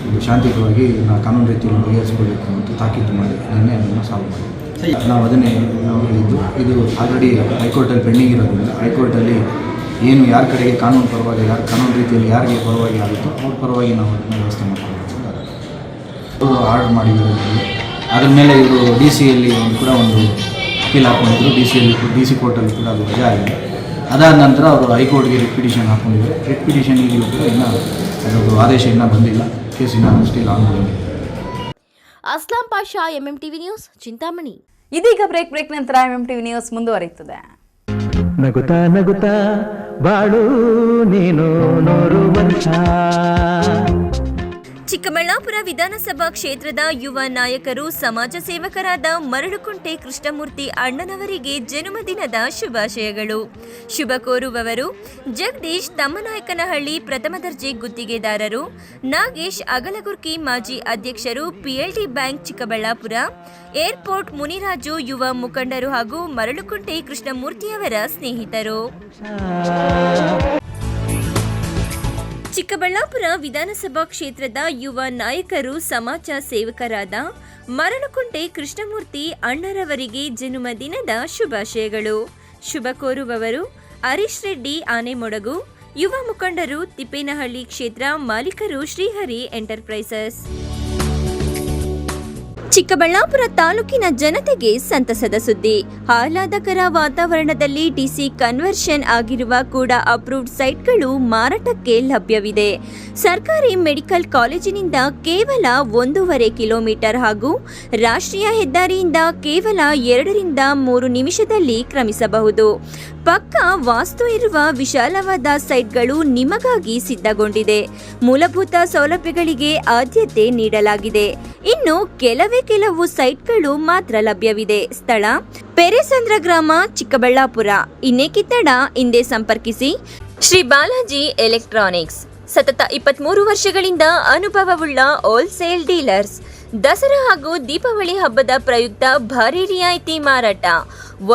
ಇದು ಶಾಂತಿಯುತವಾಗಿ ನಾವು ಕಾನೂನು ರೀತಿಯಲ್ಲಿ ಬಗೆಹರಿಸಿಕೊಳ್ಳಬೇಕು ಅಂತ ತಾಕೀತು ಮಾಡಿ ನಿನ್ನೆ ಅದನ್ನು ಸಾಲ್ವ್ ಮಾಡಿ ನಾವು ಅದನ್ನೇ ನಾವು ಹೇಳಿದ್ದು. ಇದು ಆಲ್ರೆಡಿ ಹೈಕೋರ್ಟಲ್ಲಿ ಪೆಂಡಿಂಗ್ ಇರೋದ್ರಿಂದ ಹೈಕೋರ್ಟಲ್ಲಿ ಏನು ಯಾರ ಕಡೆಗೆ ಕಾನೂನು ಪರವಾಗಿ ಕಾನೂನು ರೀತಿಯಲ್ಲಿ ಯಾರಿಗೆ ಪರವಾಗಿ ಆಗುತ್ತೋ ಅವ್ರ ಪರವಾಗಿ ನಾವು ಅದನ್ನು ವ್ಯವಸ್ಥೆ ಮಾಡ್ಕೊಳ್ಬೇಕು. ಅವರು ಆರ್ಡರ್ ಮಾಡಿರೋದ್ರಲ್ಲಿ ಅದ್ರ ಮೇಲೆ ಇವರು DCಯಲ್ಲಿ ಕೂಡ ಒಂದು ಅಪೀಲ್ ಹಾಕ್ಕೊಂಡಿದ್ರು. DC ಕೋರ್ಟಲ್ಲಿ ಕೂಡ ಅದು ವಜಾ ಆಗಿದೆ. ಅದಾದ ನಂತರ ಅವರು ಹೈಕೋರ್ಟ್ಗೆ ರಿಟ್ ಪಿಟಿಷನ್ ಹಾಕ್ಕೊಂಡಿದ್ದಾರೆ. ರಿಟ್ ಪಿಟಿಷನ್ ಈಗಲೂ ಕೂಡ ಇನ್ನೂ ಅದರದ್ದು ಆದೇಶ ಇನ್ನೂ ಬಂದಿಲ್ಲ. ಕೇಸಿನ still ongoing. Aslam Pasha, MMTV news, Chintamani. ಇದೀಗ ಬ್ರೇಕ್ ನಂತರ ಎಂಎಂಟಿವಿ ನ್ಯೂಸ್ ಮುಂದುವರಿಯುತ್ತದೆ. ನಗುತ್ತಾ ನಗುತ್ತಾ ಬಾಳು ನೀನು 100 ವರ್ಷ. ಚಿಕ್ಕಬಳ್ಳಾಪುರ ವಿಧಾನಸಭಾ ಕ್ಷೇತ್ರದ ಯುವ ನಾಯಕರು ಸಮಾಜ ಸೇವಕರಾದ ಮರಳುಕುಂಟೆ ಕೃಷ್ಣಮೂರ್ತಿ ಅಣ್ಣನವರಿಗೆ ಜನ್ಮದಿನದ ಶುಭಾಶಯಗಳು. ಶುಭ ಕೋರುವವರು ಜಗದೀಶ್ ತಮ್ಮನಾಯಕನಹಳ್ಳಿ ಪ್ರಥಮ ದರ್ಜೆ ಗುತ್ತಿಗೆದಾರರು, ನಾಗೇಶ್ ಅಗಲಗುರ್ಕಿ ಮಾಜಿ ಅಧ್ಯಕ್ಷರು, PLD bank Chikkaballapura, airport Muniraju ಯುವ ಮುಖಂಡರು ಹಾಗೂ ಮರಳುಕುಂಟೆ ಕೃಷ್ಣಮೂರ್ತಿಯವರ ಸ್ನೇಹಿತರು. ಚಿಕ್ಕಬಳ್ಳಾಪುರ ವಿಧಾನಸಭಾ ಕ್ಷೇತ್ರದ ಯುವ ನಾಯಕರು ಸಮಾಜ ಸೇವಕರಾದ ಮರಳುಕುಂಟೆ ಕೃಷ್ಣಮೂರ್ತಿ ಅಣ್ಣರವರಿಗೆ ಜನ್ಮದಿನದ ಶುಭಾಶಯಗಳು. ಶುಭ ಕೋರುವವರು ಹರೀಶ್ ರೆಡ್ಡಿ ಆನೆಮೊಡಗು, ಯುವ ಮುಖಂಡರು, ತಿಪ್ಪೇನಹಳ್ಳಿ ಕ್ಷೇತ್ರ ಮಾಲೀಕರು, ಶ್ರೀಹರಿ ಎಂಟರ್ಪ್ರೈಸಸ್. ಚಿಕ್ಕಬಳ್ಳಾಪುರ ತಾಲೂಕಿನ ಜನತೆಗೆ ಸಂತಸದ ಸುದ್ದಿ. ಆಹ್ಲಾದಕರ ವಾತಾವರಣದಲ್ಲಿ DC ಕನ್ವರ್ಷನ್ ಆಗಿರುವ ಕೂಡ ಅಪ್ರೂವ್ಡ್ ಸೈಟ್ಗಳು ಮಾರಾಟಕ್ಕೆ ಲಭ್ಯವಿದೆ. ಸರ್ಕಾರಿ ಮೆಡಿಕಲ್ ಕಾಲೇಜಿನಿಂದ ಕೇವಲ 1.5 ಕಿಲೋಮೀಟರ್ ಹಾಗೂ ರಾಷ್ಟ್ರೀಯ ಹೆದ್ದಾರಿಯಿಂದ ಕೇವಲ 2ರಿಂದ 3 ನಿಮಿಷದಲ್ಲಿ ಕ್ರಮಿಸಬಹುದು. ಪಕ್ಕ ವಾಸ್ತು ಇರುವ ವಿಶಾಲವಾದ ಸೈಟ್ಗಳು ನಿಮಗಾಗಿ ಸಿದ್ಧಗೊಂಡಿದೆ. ಮೂಲಭೂತ ಸೌಲಭ್ಯಗಳಿಗೆ ಆದ್ಯತೆ ನೀಡಲಾಗಿದೆ. ಇನ್ನು ಕೆಲವು ಸೈಟ್ಗಳು ಮಾತ್ರ ಲಭ್ಯವಿದೆ. ಸ್ಥಳ ಪೆರೇಸಂದ್ರ ಗ್ರಾಮ, ಚಿಕ್ಕಬಳ್ಳಾಪುರ. ಇನ್ನೇಕೆ ತಡ, ಹಿಂದೆ ಸಂಪರ್ಕಿಸಿ. ಶ್ರೀ ಬಾಲಾಜಿ ಎಲೆಕ್ಟ್ರಾನಿಕ್ಸ್, ಸತತ 23 ವರ್ಷಗಳಿಂದ ಅನುಭವವುಳ್ಳ ಹೋಲ್ಸೇಲ್ ಡೀಲರ್ಸ್. ದಸರಾ ಹಾಗೂ ದೀಪಾವಳಿ ಹಬ್ಬದ ಪ್ರಯುಕ್ತ ಭಾರಿ ರಿಯಾಯಿತಿ ಮಾರಾಟ.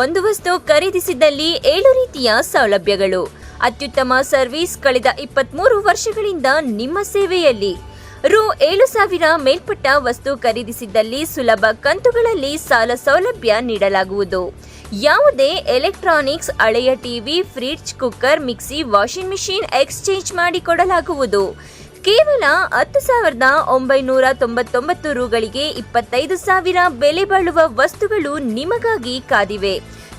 ಒಂದು ವಸ್ತು ಖರೀದಿಸಿದಲ್ಲಿ 7 ರೀತಿಯ ಸೌಲಭ್ಯಗಳು. ಅತ್ಯುತ್ತಮ ಸರ್ವಿಸ್ ಕಳೆದ 23 ವರ್ಷಗಳಿಂದ ನಿಮ್ಮ ಸೇವೆಯಲ್ಲಿ. ರು 7,000 ಮೇಲ್ಪಟ್ಟ ವಸ್ತು ಖರೀದಿಸಿದ್ದಲ್ಲಿ ಸುಲಭ ಕಂತುಗಳಲ್ಲಿ ಸಾಲ ಸೌಲಭ್ಯ ನೀಡಲಾಗುವುದು. ಯಾವುದೇ ಎಲೆಕ್ಟ್ರಾನಿಕ್ಸ್, ಹಳೆಯ TV, fridge, cooker, mixie, washing machine exchange ಮಾಡಿಕೊಡಲಾಗುವುದು. ಕೇವಲ 10,999 ರುಗಳಿಗೆ 25,000 ಬೆಲೆ ಬಾಳುವ ವಸ್ತುಗಳು ನಿಮಗಾಗಿ ಕಾದಿವೆ.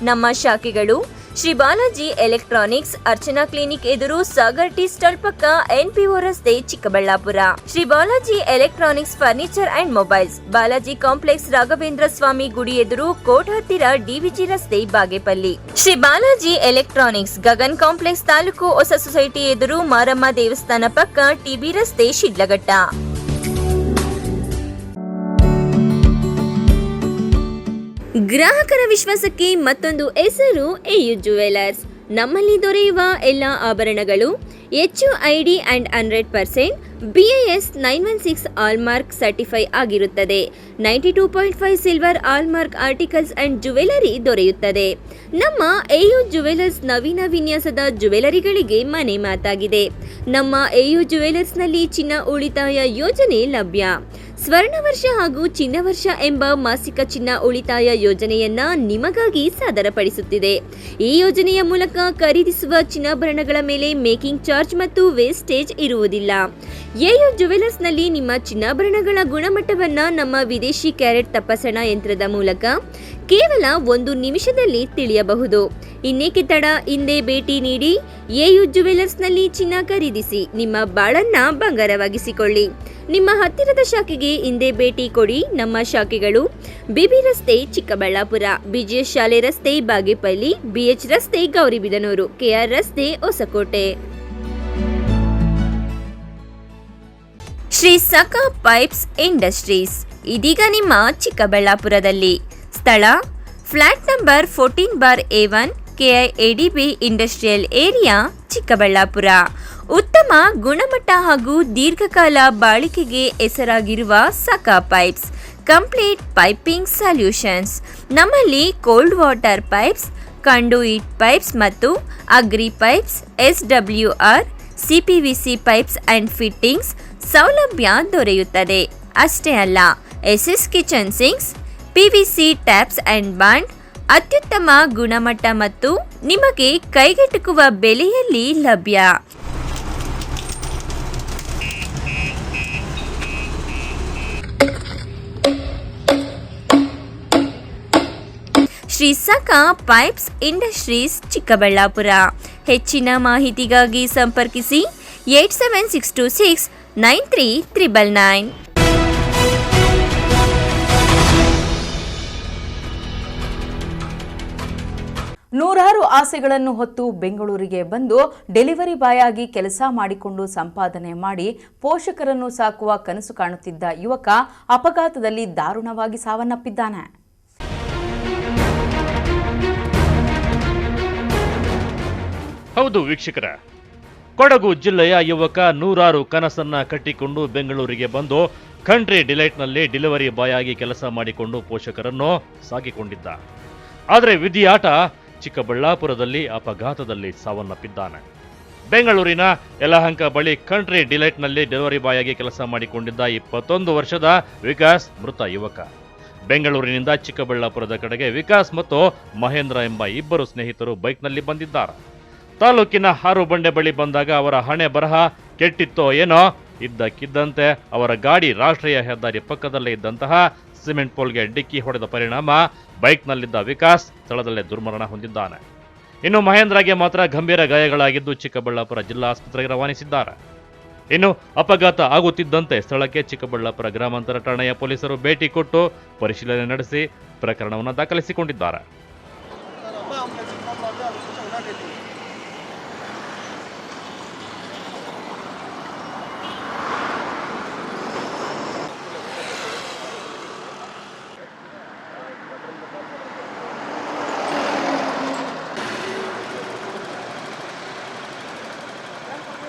ನಮ್ಮ ಶಾಖೆಗಳು ಶ್ರೀ ಬಾಲಾಜಿ ಎಲೆಕ್ಟ್ರಾನಿಕ್ಸ್, ಅರ್ಚನಾ ಕ್ಲಿನಿಕ್ ಎದುರು, ಸಾಗರ್ ಟೀ ಸ್ಟಾಲ್ ಪಕ್ಕ, NPO ರಸ್ತೆ, Chikkaballapura. Shri Balaji electronics furniture and mobiles, Balaji complex, Raghavendra Swami ಗುಡಿ ಎದುರು, ಕೋಟ್ ಹತ್ತಿರ, DVG ರಸ್ತೆ, ಬಾಗೇಪಲ್ಲಿ. ಶ್ರೀ ಬಾಲಾಜಿ ಎಲೆಕ್ಟ್ರಾನಿಕ್ಸ್, ಗಗನ್ ಕಾಂಪ್ಲೆಕ್ಸ್, ತಾಲೂಕು ಹೊಸ ಸೊಸೈಟಿ ಎದುರು, ಮಾರಮ್ಮ ದೇವಸ್ಥಾನ ಪಕ್ಕ, TB ರಸ್ತೆ, ಶಿಡ್ಲಘಟ್ಟ. ಗ್ರಾಹಕರ ವಿಶ್ವಾಸಕ್ಕೆ ಮತ್ತೊಂದು ಹೆಸರು AU ಜುವೆಲರ್ಸ್. ನಮ್ಮಲ್ಲಿ ದೊರೆಯುವ ಎಲ್ಲ ಆಭರಣಗಳು HUID and 100% BIS 916 hallmark certify ಆಗಿರುತ್ತದೆ. 92.5 silver hallmark articles and jewellery ದೊರೆಯುತ್ತದೆ. ನಮ್ಮ AU ಜುವೆಲರ್ಸ್ ನವೀನ ವಿನ್ಯಾಸದ ಜುವೆಲರಿಗಳಿಗೆ ಮನೆ ಮಾತಾಗಿದೆ. ನಮ್ಮ AU ಜುವೆಲರ್ಸ್ನಲ್ಲಿ ಚಿನ್ನ ಉಳಿತಾಯ ಯೋಜನೆ ಲಭ್ಯ. ಸ್ವರ್ಣ ವರ್ಷ ಹಾಗೂ ಚಿನ್ನ ವರ್ಷ ಎಂಬ ಮಾಸಿಕ ಚಿನ್ನ ಉಳಿತಾಯ ಯೋಜನೆಯನ್ನ ನಿಮಗಾಗಿ ಸಾದರಪಡಿಸುತ್ತಿದೆ. ಈ ಯೋಜನೆಯ ಮೂಲಕ ಖರೀದಿಸುವ ಚಿನ್ನಾಭರಣಗಳ ಮೇಲೆ ಮೇಕಿಂಗ್ ಚಾರ್ಜ್ ಮತ್ತು ವೇಸ್ಟೇಜ್ ಇರುವುದಿಲ್ಲ. AU ಜುವೆಲರ್ಸ್ನಲ್ಲಿ ನಿಮ್ಮ ಚಿನ್ನಾಭರಣಗಳ ಗುಣಮಟ್ಟವನ್ನ ನಮ್ಮ ವಿದೇಶಿ ಕ್ಯಾರೆಟ್ ತಪಾಸಣಾ ಯಂತ್ರದ ಮೂಲಕ ಕೇವಲ 1 ನಿಮಿಷದಲ್ಲಿ ತಿಳಿಯಬಹುದು. ಇನ್ನೇಕೆ ತಡ, ಹಿಂದೆ ಭೇಟಿ ನೀಡಿ. AU ಜುವೆಲರ್ಸ್ನಲ್ಲಿ ಚಿನ್ನ ಖರೀದಿಸಿ, ನಿಮ್ಮ ಬಾಳನ್ನ ಬಂಗಾರವಾಗಿಸಿಕೊಳ್ಳಿ. ನಿಮ್ಮ ಹತ್ತಿರದ ಶಾಖೆಗೆ ಹಿಂದೆ ಭೇಟಿ ಕೊಡಿ. ನಮ್ಮ ಶಾಖೆಗಳು BB ರಸ್ತೆ, ಚಿಕ್ಕಬಳ್ಳಾಪುರ, BGS ಶಾಲೆ ರಸ್ತೆ, ಬಾಗೇಪಲ್ಲಿ, BH ರಸ್ತೆ, ಗೌರಿಬಿದನೂರು, KR ರಸ್ತೆ, ಹೊಸಕೋಟೆ. ಶ್ರೀ ಸಖಾ ಪೈಪ್ಸ್ ಇಂಡಸ್ಟ್ರೀಸ್ ಇದೀಗ ನಿಮ್ಮ ಚಿಕ್ಕಬಳ್ಳಾಪುರದಲ್ಲಿ. ಸ್ಥಳ flat number 14/A1, KIADB industrial area, Chikkaballapura. ಉತ್ತಮ ಗುಣಮಟ್ಟ ಹಾಗೂ ದೀರ್ಘಕಾಲ ಬಾಳಿಕೆಗೆ ಹೆಸರಾಗಿರುವ Sakha pipes complete piping solutions. ನಮ್ಮಲ್ಲಿ cold water pipes, conduit pipes ಮತ್ತು agri pipes, SWR, CPVC pipes and fittings ಸೌಲಭ್ಯ ದೊರೆಯುತ್ತದೆ. ಅಷ್ಟೇ ಅಲ್ಲ, SS kitchen sinks, PVC taps and bond ಅತ್ಯುತ್ತಮ ಗುಣಮಟ್ಟ ಮತ್ತು ನಿಮಗೆ ಕೈಗೆಟುಕುವ ಬೆಲೆಯಲ್ಲಿ ಲಭ್ಯ. Shri Sakha pipes industries, Chikkaballapura. ಹೆಚ್ಚಿನ ಮಾಹಿತಿಗಾಗಿ ಸಂಪರ್ಕಿಸಿ 8762693999. ನೂರಾರು ಆಸೆಗಳನ್ನು ಹೊತ್ತು ಬೆಂಗಳೂರಿಗೆ ಬಂದು ಡೆಲಿವರಿ ಬಾಯ್ ಆಗಿ ಕೆಲಸ ಮಾಡಿಕೊಂಡು ಸಂಪಾದನೆ ಮಾಡಿ ಪೋಷಕರನ್ನು ಸಾಕುವ ಕನಸು ಕಾಣುತ್ತಿದ್ದ ಯುವಕ ಅಪಘಾತದಲ್ಲಿ ದಾರುಣವಾಗಿ ಸಾವನ್ನಪ್ಪಿದ್ದಾನೆ. ಹೌದು ವೀಕ್ಷಕರ, ಕೊಡಗು ಜಿಲ್ಲೆಯ ಯುವಕ ನೂರಾರು ಕನಸನ್ನ ಕಟ್ಟಿಕೊಂಡು ಬೆಂಗಳೂರಿಗೆ ಬಂದು ಕಂಟ್ರಿ ಡಿಲೈಟ್ನಲ್ಲಿ ಡೆಲಿವರಿ ಬಾಯ್ ಆಗಿ ಕೆಲಸ ಮಾಡಿಕೊಂಡು ಪೋಷಕರನ್ನು ಸಾಕಿಕೊಂಡಿದ್ದ. ಆದರೆ ವಿಧಿಯಾಟ ಚಿಕ್ಕಬಳ್ಳಾಪುರದಲ್ಲಿ ಅಪಘಾತದಲ್ಲಿ ಸಾವನ್ನಪ್ಪಿದ್ದಾನೆ. ಬೆಂಗಳೂರಿನ ಯಲಹಂಕ ಬಳಿ ಕಂಟ್ರಿ ಡಿಲೈಟ್ನಲ್ಲಿ ಡೆಲಿವರಿ ಬಾಯ್ ಆಗಿ ಕೆಲಸ ಮಾಡಿಕೊಂಡಿದ್ದ 21 ವರ್ಷದ ವಿಕಾಸ್ ಮೃತ ಯುವಕ. ಬೆಂಗಳೂರಿನಿಂದ ಚಿಕ್ಕಬಳ್ಳಾಪುರದ ಕಡೆಗೆ ವಿಕಾಸ್ ಮತ್ತು ಮಹೇಂದ್ರ ಎಂಬ ಇಬ್ಬರು ಸ್ನೇಹಿತರು ಬೈಕ್ನಲ್ಲಿ ಬಂದಿದ್ದಾರೆ. ತಾಲೂಕಿನ ಹಾರುಬಂಡೆ ಬಳಿ ಬಂದಾಗ ಅವರ ಹಣೆ ಬರಹ ಕೆಟ್ಟಿತ್ತೋ ಏನೋ, ಇದ್ದಕ್ಕಿದ್ದಂತೆ ಅವರ ಗಾಡಿ ರಾಷ್ಟ್ರೀಯ ಹೆದ್ದಾರಿ ಪಕ್ಕದಲ್ಲೇ ಇದ್ದಂತಹ ಸಿಮೆಂಟ್ ಪೋಲ್ಗೆ ಡಿಕ್ಕಿ ಹೊಡೆದ ಪರಿಣಾಮ ಬೈಕ್ನಲ್ಲಿದ್ದ ವಿಕಾಸ್ ಸ್ಥಳದಲ್ಲೇ ದುರ್ಮರಣ ಹೊಂದಿದ್ದಾನೆ. ಇನ್ನು ಮಹೇಂದ್ರಗೆ ಮಾತ್ರ ಗಂಭೀರ ಗಾಯಗಳಾಗಿದ್ದು ಚಿಕ್ಕಬಳ್ಳಾಪುರ ಜಿಲ್ಲಾ ಆಸ್ಪತ್ರೆಗೆ ರವಾನಿಸಿದ್ದಾರೆ. ಇನ್ನು ಅಪಘಾತ ಆಗುತ್ತಿದ್ದಂತೆ ಸ್ಥಳಕ್ಕೆ ಚಿಕ್ಕಬಳ್ಳಾಪುರ ಗ್ರಾಮಾಂತರ ಠಾಣೆಯ ಪೊಲೀಸರು ಭೇಟಿ ಕೊಟ್ಟು ಪರಿಶೀಲನೆ ನಡೆಸಿ ಪ್ರಕರಣವನ್ನು ದಾಖಲಿಸಿಕೊಂಡಿದ್ದಾರೆ.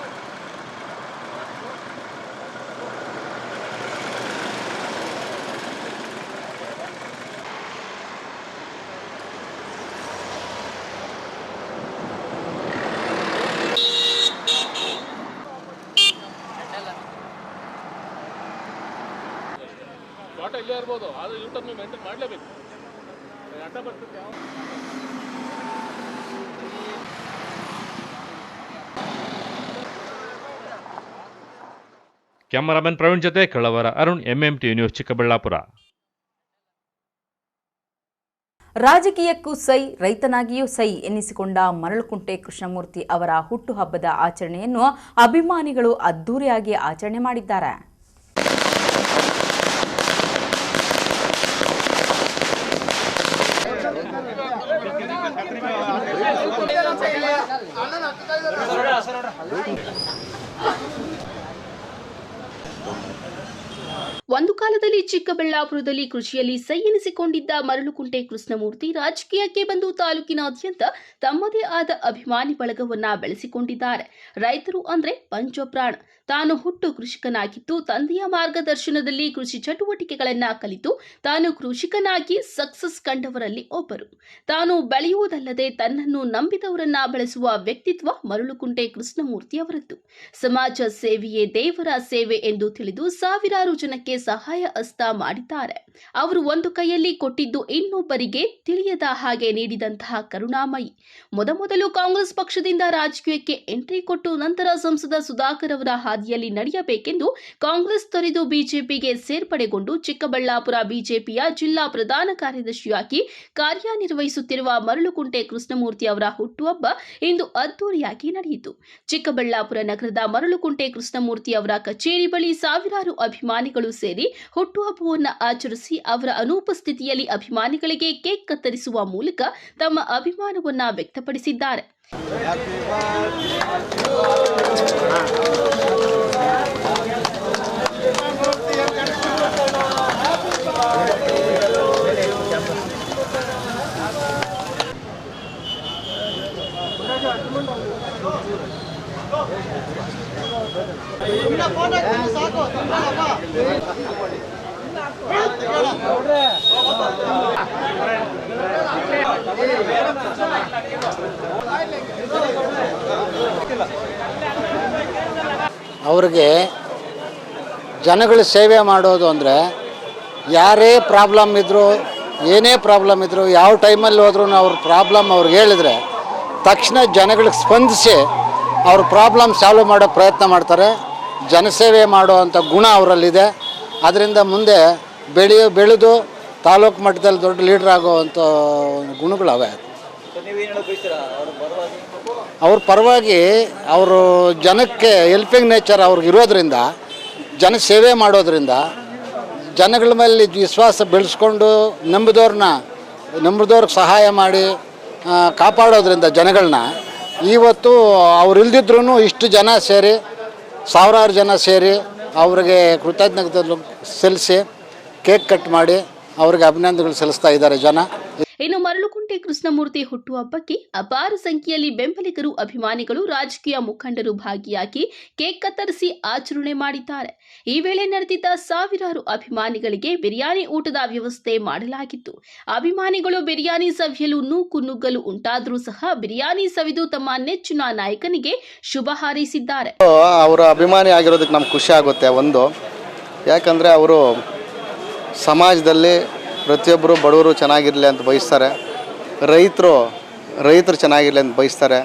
ಮಾಡ್ಬೋದು, ಆದರೆ ಯೂಟರ್ನ್ ಮೇಂಟೈನ್ ಮಾಡಲೇಬೇಕು. ಅಡ್ಡ ಬರ್ತದೆ. ಕ್ಯಾಮರಾಮನ್ ಪ್ರವೀಣ್ ಜೊತೆ ಕಳ್ಳವರ ಅರುಣ್, MMTV ನ್ಯೂಸ್, ಚಿಕ್ಕಬಳ್ಳಾಪುರ. ರಾಜಕೀಯಕ್ಕೂ ಸೈ, ರೈತನಾಗಿಯೂ ಸೈ ಎನ್ನಿಸಿಕೊಂಡ ಮರಳುಕುಂಟೆ ಕೃಷ್ಣಮೂರ್ತಿ ಅವರ ಹುಟ್ಟುಹಬ್ಬದ ಆಚರಣೆಯನ್ನು ಅಭಿಮಾನಿಗಳು ಅದ್ದೂರಿಯಾಗಿ ಆಚರಣೆ ಮಾಡಿದ್ದಾರೆ. ಒಂದು ಕಾಲದಲ್ಲಿ ಚಿಕ್ಕಬಳ್ಳಾಪುರದಲ್ಲಿ ಕೃಷಿಯಲ್ಲಿ ಸೈ ಎನಿಸಿಕೊಂಡಿದ್ದ ಮರಳುಕುಂಟೆ ಕೃಷ್ಣಮೂರ್ತಿ ರಾಜಕೀಯಕ್ಕೆ ಬಂದು ತಾಲೂಕಿನಾದ್ಯಂತ ತಮ್ಮದೇ ಆದ ಅಭಿಮಾನಿ ಬಳಗವನ್ನ ಬೆಳೆಸಿಕೊಂಡಿದ್ದಾರೆ. ರೈತರು ಅಂದ್ರೆ ಪಂಚಪ್ರಾಣ. ತಾನು ಹುಟ್ಟು ಕೃಷಿಕನಾಗಿದ್ದು ತಂದೆಯ ಮಾರ್ಗದರ್ಶನದಲ್ಲಿ ಕೃಷಿ ಚಟುವಟಿಕೆಗಳನ್ನ ಕಲಿತು ತಾನು ಕೃಷಿಕನಾಗಿ ಸಕ್ಸಸ್ ಕಂಡವರಲ್ಲಿ ಒಬ್ಬರು. ತಾನು ಬೆಳೆಯುವುದಲ್ಲದೆ ತನ್ನನ್ನು ನಂಬಿದವರನ್ನ ಬೆಳೆಸುವ ವ್ಯಕ್ತಿತ್ವ ಮರಳುಕುಂಟೆ ಕೃಷ್ಣಮೂರ್ತಿ ಅವರದ್ದು. ಸಮಾಜ ಸೇವೆಯೇ ದೇವರ ಸೇವೆ ಎಂದು ತಿಳಿದು ಸಾವಿರಾರು ಜನಕ್ಕೆ ಸಹಾಯ ಹಸ್ತ ಮಾಡಿದ್ದಾರೆ. ಅವರು ಒಂದು ಕೈಯಲ್ಲಿ ಕೊಟ್ಟಿದ್ದು ಇನ್ನೊಬ್ಬರಿಗೆ ತಿಳಿಯದ ಹಾಗೆ ನೀಡಿದಂತಹ ಕರುಣಾಮಯಿ. ಮೊದಮೊದಲು ಕಾಂಗ್ರೆಸ್ ಪಕ್ಷದಿಂದ ರಾಜಕೀಯಕ್ಕೆ ಎಂಟ್ರಿ ಕೊಟ್ಟು ನಂತರ ಸಂಸದ ಸುಧಾಕರ್ ಅವರ ಹಾದಿಯಲ್ಲಿ ನಡೆಯಬೇಕೆಂದು ಕಾಂಗ್ರೆಸ್ ತೊರೆದು ಬಿಜೆಪಿಗೆ ಸೇರ್ಪಡೆಗೊಂಡು ಚಿಕ್ಕಬಳ್ಳಾಪುರ ಬಿಜೆಪಿಯ ಜಿಲ್ಲಾ ಪ್ರಧಾನ ಕಾರ್ಯದರ್ಶಿಯಾಗಿ ಕಾರ್ಯನಿರ್ವಹಿಸುತ್ತಿರುವ ಮರಳುಕುಂಟೆ ಕೃಷ್ಣಮೂರ್ತಿ ಅವರ ಹುಟ್ಟುಹಬ್ಬ ಇಂದು ಅದ್ದೂರಿಯಾಗಿ ನಡೆಯಿತು. ಚಿಕ್ಕಬಳ್ಳಾಪುರ ನಗರದ ಮರಳುಕುಂಟೆ ಕೃಷ್ಣಮೂರ್ತಿ ಅವರ ಕಚೇರಿ ಬಳಿ ಸಾವಿರಾರು ಅಭಿಮಾನಿಗಳು ಸೇರಿ ಹುಟ್ಟುಹಬ್ಬವನ್ನು ಆಚರಿಸಿ ಅವರ ಅನುಪಸ್ಥಿತಿಯಲ್ಲಿ ಅಭಿಮಾನಿಗಳಿಗೆ ಕೇಕ್ ಕತ್ತರಿಸುವ ಮೂಲಕ ತಮ್ಮ ಅಭಿಮಾನವನ್ನ ವ್ಯಕ್ತಪಡಿಸಿದ್ದಾರೆ. ಅವ್ರಿಗೆ ಜನಗಳ ಸೇವೆ ಮಾಡೋದು ಅಂದರೆ ಯಾರೇ ಪ್ರಾಬ್ಲಮ್ ಇದ್ದರೂ ಏನೇ ಪ್ರಾಬ್ಲಮ್ ಇದ್ದರೂ ಯಾವ ಟೈಮಲ್ಲಿ ಹೋದ್ರೂ ಅವ್ರ ಪ್ರಾಬ್ಲಮ್ ಅವ್ರಿಗೆ ಹೇಳಿದ್ರೆ ತಕ್ಷಣ ಜನಗಳಿಗೆ ಸ್ಪಂದಿಸಿ ಅವ್ರ ಪ್ರಾಬ್ಲಮ್ ಸಾಲ್ವ್ ಮಾಡೋ ಪ್ರಯತ್ನ ಮಾಡ್ತಾರೆ. ಜನಸೇವೆ ಮಾಡೋ ಅಂಥ ಗುಣ ಅವರಲ್ಲಿದೆ. ಅದರಿಂದ ಮುಂದೆ ಬೆಳೆದು ತಾಲೂಕು ಮಟ್ಟದಲ್ಲಿ ದೊಡ್ಡ ಲೀಡ್ರ್ ಆಗೋವಂಥ ಗುಣಗಳವೆ. ಅವ್ರ ಪರವಾಗಿ ಅವರು ಜನಕ್ಕೆ ಹೆಲ್ಪಿಂಗ್ ನೇಚರ್ ಅವ್ರಿಗೆ ಇರೋದ್ರಿಂದ, ಜನಸೇವೆ ಮಾಡೋದ್ರಿಂದ, ಜನಗಳ ಮೇಲೆ ವಿಶ್ವಾಸ ಬೆಳೆಸ್ಕೊಂಡು ನಂಬಿದವ್ರಿಗೆ ಸಹಾಯ ಮಾಡಿ ಕಾಪಾಡೋದ್ರಿಂದ ಜನಗಳನ್ನ ಇವತ್ತು ಅವ್ರು ಇಲ್ದಿದ್ರೂ ಇಷ್ಟು ಜನ ಸೇರಿ, ಸಾವಿರಾರು ಜನ ಸೇರಿ ಅವ್ರಿಗೆ ಕೃತಜ್ಞತೆ ಸಲ್ಲಿಸಿ ಕೇಕ್ ಕಟ್ ಮಾಡಿ ಅವ್ರಿಗೆ ಅಭಿನಂದನೆಗಳು ಸಲ್ಲಿಸ್ತಾ ಇದ್ದಾರೆ ಜನ. ಇನ್ನು ಮರಳುಕುಂಟೆ ಕೃಷ್ಣಮೂರ್ತಿ ಹುಟ್ಟುಹಬ್ಬಕ್ಕೆ ಅಪಾರ ಸಂಖ್ಯೆಯಲ್ಲಿ ಬೆಂಬಲಿಗರು, ಅಭಿಮಾನಿಗಳು, ರಾಜಕೀಯ ಮುಖಂಡರು ಭಾಗಿಯಾಗಿ ಕೇಕ್ ಕತ್ತರಿಸಿ ಆಚರಣೆ ಮಾಡಿದ್ದಾರೆ. ಈ ವೇಳೆ ನಡೆದಿದ್ದ ಸಾವಿರಾರು ಅಭಿಮಾನಿಗಳಿಗೆ ಬಿರಿಯಾನಿ ಊಟದ ವ್ಯವಸ್ಥೆ ಮಾಡಲಾಗಿತ್ತು. ಅಭಿಮಾನಿಗಳು ಬಿರಿಯಾನಿ ಸವಿಯಲು ನೂಕುನುಗ್ಗಲು ಉಂಟಾದರೂ ಸಹ ಬಿರಿಯಾನಿ ಸವಿದು ತಮ್ಮ ನೆಚ್ಚಿನ ನಾಯಕನಿಗೆ ಶುಭ ಹಾರೈಸಿದ್ದಾರೆ. ಅವರ ಅಭಿಮಾನಿ ಆಗಿರೋದಕ್ಕೆ ನಮ್ಗೆ ಖುಷಿ ಆಗುತ್ತೆ. ಒಂದು, ಯಾಕಂದರೆ ಅವರು ಸಮಾಜದಲ್ಲಿ ಪ್ರತಿಯೊಬ್ಬರು ಬಡವರು ಚೆನ್ನಾಗಿರಲಿ ಅಂತ ಬಯಸ್ತಾರೆ, ರೈತರು ಚೆನ್ನಾಗಿರಲಿ ಅಂತ ಬಯಸ್ತಾರೆ.